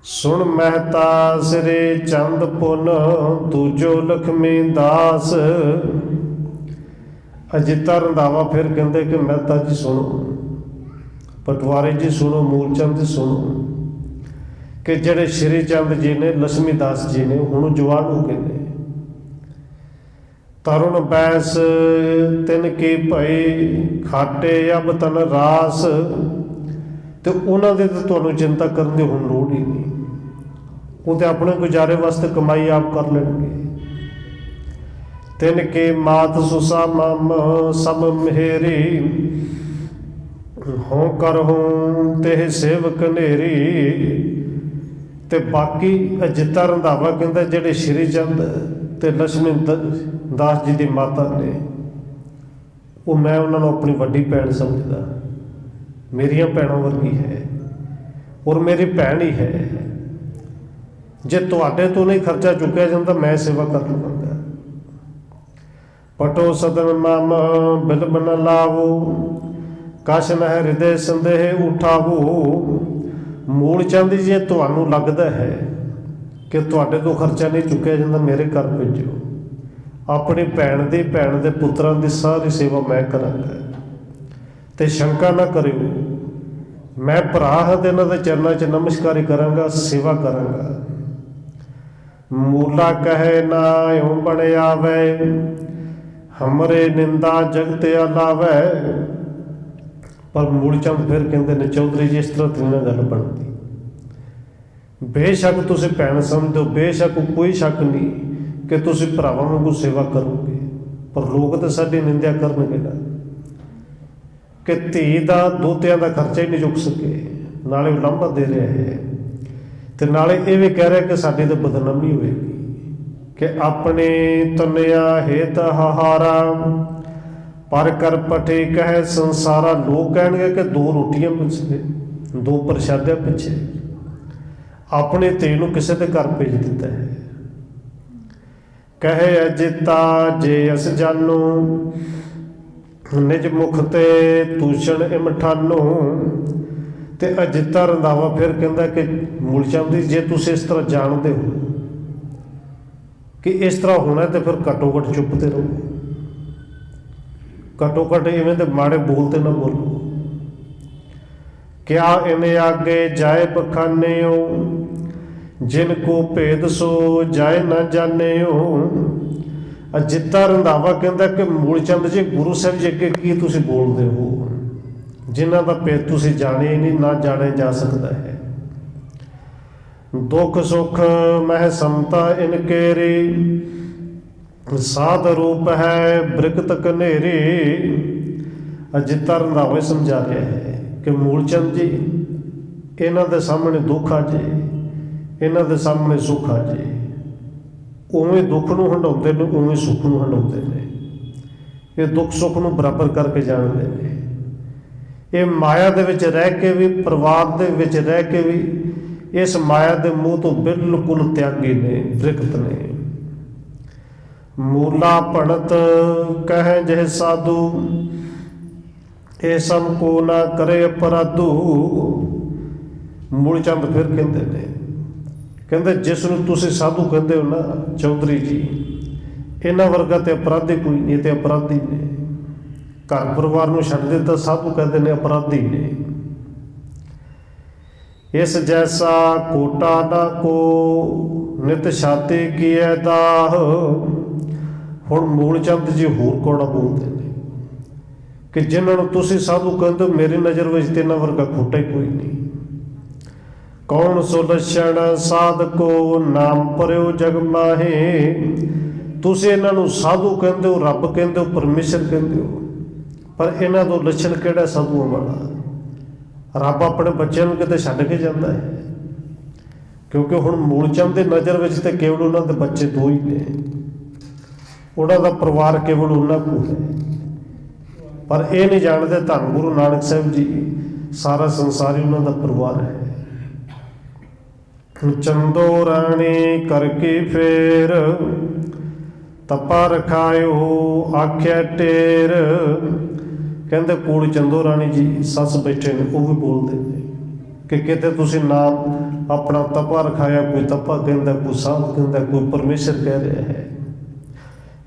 ਸੁਣ ਮਹਿਤਾ ਸਿਰੇ ਚੰਦ ਪੁਨ, ਦੂਜੋ ਲਖਮੀ ਦਾਸ। ਅਜਿੱਤਾ ਰੰਧਾਵਾ ਫਿਰ ਕਹਿੰਦੇ ਕਿ ਮਹਿਤਾ ਜੀ ਸੁਣੋ, पटवारी जी सुनो, मूलचंद जी सुनो कि ਜਿਹੜੇ ਸ਼੍ਰੀ ਚੰਦ ਜੀ ਨੇ, ਲక్ష్ਮੀ ਦਾਸ ਜੀ ਨੇ, ਹੁਣ ਜਵਾਨ ਹੋ ਗਏ ਨੇ। ਤਰੁਣ ਬੈਸ ਤਿਨ ਕੀ ਭਈ ਖਾਟੇ ਅਬ ਤਨ ਰਾਸ, ਤੇ ਉਹਨਾਂ ਦੇ ਤਾਂ ਤੁਹਾਨੂੰ ਚਿੰਤਾ ਕਰਨ ਦੀ ਹੁਣ ਲੋੜ ਹੀ ਨਹੀਂ। ਉਹ ਤੇ ਆਪਣੇ ਗੁਜ਼ਾਰੇ ਵਾਸਤੇ ਕਮਾਈ ਆਪ ਕਰ ਲੈਣਗੇ। ਤਿਨ ਕੇ ਮਾਤ ਸੁਸਾ ਮਮ ਸਭ ਮੇਰੀ, ਹੋਂ ਕਰਹੂੰ ਤੇ ਸੇਵਕ ਨੇਰੀ। ਤੇ ਬਾਕੀ ਅਜਿੱਤਾ ਰੰਧਾਵਾ ਕਹਿੰਦਾ ਜਿਹੜੇ ਸ਼੍ਰੀ ਚੰਦ ਤੇ ਲక్ష్ਮੀ ਦਾਸ ਜੀ ਦੀ ਮਾਤਾ ਨੇ, ਉਹ ਮੈਂ ਉਹਨਾਂ ਨੂੰ ਆਪਣੀ ਵੱਡੀ ਭੈਣ ਸਮਝਦਾ, ਮੇਰੀਆਂ ਭੈਣਾਂ ਵਰਗੀ ਹੈ, ਔਰ ਮੇਰੀ ਭੈਣ ਹੀ ਹੈ। ਜੇ ਤੁਹਾਡੇ ਤੋਂ ਨਹੀਂ ਖਰਚਾ ਚੁੱਕਿਆ ਜਾਂਦਾ, ਮੈਂ ਸੇਵਾ ਕਰ ਲਵਾਂਗਾ। ਪਟੋ ਸਦਨ ਮਮ ਬਿਲਬ ਨ ਲਾਵੋ, ਕਛ ਨ ਹਿਰਦੇ ਸੰਦੇਹ ਉਠਾਵੋ। ਮੂਲ ਚੰਦ ਜੀ, ਜੇ ਤੁਹਾਨੂੰ ਲੱਗਦਾ ਹੈ ਕਿ ਤੁਹਾਡੇ ਤੋਂ ਖਰਚਾ ਨਹੀਂ ਚੁੱਕਿਆ ਜਾਂਦਾ, ਮੇਰੇ ਘਰ ਭੇਜੋ। ਆਪਣੀ ਭੈਣ ਦੇ ਪੁੱਤਰਾਂ ਦੀ ਸਾਰੀ ਸੇਵਾ ਮੈਂ ਕਰਾਂਗਾ, ਤੇ ਸ਼ੰਕਾ ਨਾ ਕਰਿਓ। ਮੈਂ ਭਰਾ ਹਾਂ ਤੇ ਇਹਨਾਂ ਦੇ ਚਰਨਾਂ 'ਚ ਨਮਸਕਾਰੀ ਕਰਾਂਗਾ, ਸੇਵਾ ਕਰਾਂਗਾ। ਮੂਲਾ ਕਹੇ ਨਾ ਇਉਂ ਬਣ ਆਵੈ, ਹਮਰੇ ਨਿੰਦਾ ਜਗਤ ਆਲਾਵੈ। ਪਰ ਮੂਲਚੰਦ ਫਿਰ ਕਹਿੰਦੇ ਨੇ, ਚੌਧਰੀ ਜੀ ਇਸ ਤਰ੍ਹਾਂ ਤੇ ਨਾ ਗੱਲ ਬਣਦੀ। ਬੇਸ਼ੱਕ ਤੁਸੀਂ ਭੈਣ ਸਮਝੋ, ਬੇਸ਼ੱਕ ਕੋਈ ਸ਼ੱਕ ਨਹੀਂ ਕਿ ਤੁਸੀਂ ਭਰਾਵਾਂ ਵਾਂਗੂ ਸੇਵਾ ਕਰੋਗੇ, ਪਰ ਲੋਕ ਤਾਂ ਸਾਡੀ ਨਿੰਦਿਆ ਕਰਨਗੇ ਨਾ ਕਿ ਧੀ ਦਾ ਦੋਤਿਆਂ ਦਾ ਖਰਚਾ ਹੀ ਨਹੀਂ ਚੁੱਕ ਸਕੇ, ਨਾਲੇ ਉਹ ਲਾਂਭਾ ਦੇ ਰਿਹਾ ਹੈ, ਤੇ ਨਾਲੇ ਇਹ ਵੀ ਕਹਿ ਰਿਹਾ ਕਿ ਸਾਡੀ ਤਾਂ ਬਦਨਾਮੀ ਹੋਏਗੀ ਕਿ ਆਪਣੇ ਤਨਿਆ ਹੇਤ ਹਾਰਾ, ਪਰ ਕਰ ਪਠੇ ਕਹੇ ਸੰਸਾਰਾ। ਲੋਕ ਕਹਿਣਗੇ ਕਿ ਦੋ ਰੋਟੀਆਂ ਪਿੱਛੇ, ਦੋ ਪ੍ਰਸ਼ਾਦਿਆਂ ਪਿੱਛੇ ਆਪਣੀ ਧੀ ਨੂੰ ਕਿਸੇ ਦੇ ਘਰ ਭੇਜ ਦਿੱਤਾ ਹੈ। ਕਹੇ ਅਜਿਤਾ ਜੇ ਅਸ ਜਾਨੋ, ਨਿਜ ਮੁਖ ਤੇ ਤੂਸ਼ਣ ਇਮਠਾਨੋ। ਤੇ ਅਜਿਤਾ ਰੰਧਾਵਾ ਫਿਰ ਕਹਿੰਦਾ ਕਿ ਮੂਲਚੰਦ ਜੀ, ਜੇ ਤੁਸੀਂ ਇਸ ਤਰ੍ਹਾਂ ਜਾਣਦੇ ਹੋ ਕਿ ਇਸ ਤਰ੍ਹਾਂ ਹੋਣਾ, ਤੇ ਫਿਰ ਘੱਟੋ ਘੱਟ ਚੁੱਪ ਤੇ ਰਹੋ। ਘੱਟੋ ਘੱਟ ਇਵੇਂ ਦੇ ਮਾੜੇ ਬੋਲ ਤੇ ਨਾ ਬੋਲੋ। ਕਿਆ ਇਵੇਂ ਆਗੇ ਜਾਏ ਬਖਾਨਿਓ, ਜਿਨ ਕੋ ਭੇਦ ਸੋ ਜਾਏ ਨਾ ਜਾਣਿਓ। ਅਜਿੱਤਾ ਰੰਧਾਵਾ ਕਹਿੰਦਾ ਕਿ ਮੂਲਚੰਦ ਜੀ, ਗੁਰੂ ਸਾਹਿਬ ਜੀ ਅੱਗੇ ਕੀ ਤੁਸੀਂ ਬੋਲਦੇ ਹੋ, ਜਿਨ੍ਹਾਂ ਦਾ ਭੇਦ ਤੁਸੀਂ ਜਾਣਿਆ ਹੀ ਨਹੀਂ, ਨਾ ਜਾਣਿਆ ਜਾ ਸਕਦਾ ਹੈ। ਦੁੱਖ ਸੁੱਖ ਮਹਿ ਸਮਤਾ ਇਨ ਕੇਰੀ, ਸਾਧ ਰੂਪ ਹੈ ਬ੍ਰਿਕਤ ਕਨੇਰੀ। ਅਜਿੱਤਾ ਰੰਧਾਵਾ ਸਮਝਾ ਰਿਹਾ ਹੈ ਕਿ ਮੂਲਚੰਦ ਜੀ, ਇਹਨਾਂ ਦੇ ਸਾਹਮਣੇ ਦੁੱਖ ਆ ਜੇ, ਇਹਨਾਂ ਦੇ ਸਾਹਮਣੇ ਸੁੱਖ ਆ ਜੇ। ਉਵੇਂ ਦੁੱਖ ਨੂੰ ਹੰਢਾਉਂਦੇ ਨੇ, ਉਵੇਂ ਸੁੱਖ ਨੂੰ ਹੰਢਾਉਂਦੇ ਨੇ। ਇਹ ਦੁੱਖ ਸੁੱਖ ਨੂੰ ਬਰਾਬਰ ਕਰਕੇ ਜਾਣਦੇ ਨੇ। ਇਹ ਮਾਇਆ ਦੇ ਵਿੱਚ ਰਹਿ ਕੇ ਵੀ, ਪਰਿਵਾਰ ਦੇ ਵਿੱਚ ਰਹਿ ਕੇ ਵੀ, ਇਸ ਮਾਇਆ ਦੇ ਮੂੰਹ ਤੋਂ ਬਿਲਕੁਲ ਤਿਆਗੀ ਨੇ, ਬ੍ਰਿਕਤ ਨੇ। ਮੂਲਾ ਭਣਤ ਕਹਿ ਜਿਹੇ ਸਾਧੂ, ਇਹ ਸਭ ਕੋ ਨਾ ਕਰੇ ਅਪਰਾਧੂ। ਮੂਲਚੰਦ ਫਿਰ ਕਹਿੰਦੇ ਨੇ, ਕਹਿੰਦੇ ਜਿਸ ਨੂੰ ਤੁਸੀਂ ਸਾਧੂ ਕਹਿੰਦੇ ਹੋ ਨਾ ਚੌਧਰੀ ਜੀ, ਇਹਨਾਂ ਵਰਗਾ ਤੇ ਅਪਰਾਧੀ ਕੋਈ ਨਹੀਂ, ਤੇ ਅਪਰਾਧੀ ਨੇ। ਘਰ ਪਰਿਵਾਰ ਨੂੰ ਛੱਡ ਦਿੱਤਾ, ਸਾਧੂ ਕਹਿੰਦੇ ਨੇ ਅਪਰਾਧੀ ਨੇ। ਇਸ ਜੈਸਾ ਕੋਟਾ ਨਾ ਕੋ ਨਿਤ ਛਾਤੀ ਕੀਐ ਦਾਹ। ਹੁਣ ਮੂਲਚੰਦ ਜੀ ਹੋਰ ਕੋੜਾ ਬੋਲਦੇ ਨੇ ਕਿ ਜਿਨ੍ਹਾਂ ਨੂੰ ਤੁਸੀਂ ਸਾਧੂ ਕਹਿੰਦੇ ਹੋ, ਮੇਰੀ ਨਜ਼ਰ ਵਿੱਚ ਤੇ ਇਹਨਾਂ ਵਰਗਾ ਖੋਟਾ ਹੀ ਕੋਈ ਨਹੀਂ। ਕੌਣ ਸੋ ਲੱਛਣ ਸਾਧਕੋ, ਨਾਮ ਪਰਿਓ ਜਗ ਮਾਹੇ। ਤੁਸੀਂ ਇਹਨਾਂ ਨੂੰ ਸਾਧੂ ਕਹਿੰਦੇ ਹੋ, ਰੱਬ ਕਹਿੰਦੇ ਹੋ, ਪਰਮੇਸ਼ਰ ਕਹਿੰਦੇ ਹੋ, ਪਰ ਇਹਨਾਂ ਤੋਂ ਲੱਛਣ ਕਿਹੜਾ ਸਾਧੂਆਂ ਵਾਲਾ? ਰੱਬ ਆਪਣੇ ਬੱਚਿਆਂ ਨੂੰ ਕਿਤੇ ਛੱਡ ਕੇ ਜਾਂਦਾ ਹੈ? ਕਿਉਂਕਿ ਹੁਣ ਮੂਲਚੰਦ ਦੀ ਨਜ਼ਰ ਵਿੱਚ ਤੇ ਕੇਵਲ ਉਹਨਾਂ ਦੇ ਬੱਚੇ ਦੋ ਹੀ ਨੇ, ਉਹਨਾਂ ਦਾ ਪਰਿਵਾਰ ਕੇਵਲ ਉਹਨਾਂ ਕੋਲ ਹੈ। ਪਰ ਇਹ ਨਹੀਂ ਜਾਣਦੇ ਧੰਨ ਗੁਰੂ ਨਾਨਕ ਸਾਹਿਬ ਜੀ, ਸਾਰਾ ਸੰਸਾਰ ਹੀ ਉਹਨਾਂ ਦਾ ਪਰਿਵਾਰ ਹੈ। ਚੰਦੋ ਰਾਣੀ ਕਰਕੇ ਫੇਰ, ਤਪਾ ਰਖਾਇਓ ਆਖਿਆ ਟੇਰ। ਕਹਿੰਦੇ ਕੋਲ ਚੰਦੋ ਰਾਣੀ ਜੀ ਸੱਸ ਬੈਠੇ ਨੇ, ਉਹ ਵੀ ਬੋਲਦੇ ਨੇ ਕਿ ਕਿਤੇ ਤੁਸੀਂ ਨਾਮ ਆਪਣਾ ਤਪਾ ਰਖਾਇਆ, ਕੋਈ ਤਪਾ ਕਹਿੰਦਾ, ਕੋਈ ਸਾਧ ਕਹਿੰਦਾ, ਕੋਈ ਪਰਮੇਸ਼ਰ ਕਹਿ ਰਿਹਾ ਹੈ।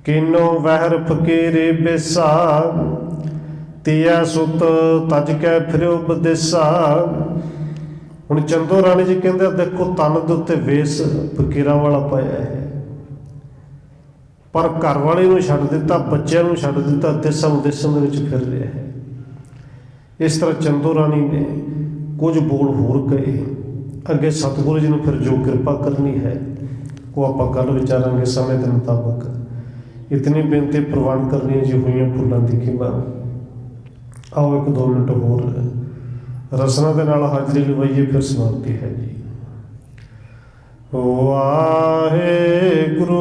ਕਿਨੋ ਵਹਿਰ ਫਕੀਰੀ ਬੇਸਾ, ਤੀਆ ਸੁਤ ਤਜ ਕੇ ਫਿਰਿਓ ਵਿਦੇਸਾ। ਹੁਣ ਚੰਦੋ ਰਾਣੀ ਜੀ ਕਹਿੰਦੇ ਦੇਖੋ ਤਨ ਦੇ ਉੱਤੇ ਵੇਸ ਫਕੀਰਾਂ ਵਾਲਾ ਪਾਇਆ ਹੈ, ਪਰ ਘਰ ਵਾਲੇ ਨੂੰ ਛੱਡ ਦਿੱਤਾ, ਬੱਚਿਆਂ ਨੂੰ ਛੱਡ ਦਿੱਤਾ, ਦੇਸਾਂ ਵਿਦੇਸਾਂ ਦੇ ਵਿੱਚ ਫਿਰ ਰਿਹਾ ਹੈ। ਇਸ ਤਰ੍ਹਾਂ ਚੰਦੋ ਰਾਣੀ ਨੇ ਕੁਝ ਬੋਲ ਹੋਰ ਕਹੇ। ਅੱਗੇ ਸਤਿਗੁਰੂ ਜੀ ਨੂੰ ਫਿਰ ਜੋ ਕਿਰਪਾ ਕਰਨੀ ਹੈ ਉਹ ਆਪਾਂ ਕੱਲ੍ਹ ਵਿਚਾਰਾਂਗੇ ਸਮੇਂ ਦੇ ਮੁਤਾਬਕ। ਇਤਨੀ ਬੇਨਤੀ ਪ੍ਰਵਾਨ ਕਰਨੀ ਜੀ ਹੋਈਆਂ ਫੁੱਲਾਂ ਦੀ ਖਿਮਾ। ਆਓ 1-2 ਮਿੰਟ ਹੋਰ ਰਸਨਾ ਦੇ ਨਾਲ ਹਾਜ਼ਰੀ ਲਵਾਈਏ, ਫਿਰ ਸਮਾਪਤੀ ਹੈ ਜੀ। ਵਾਹਿਗੁਰੂ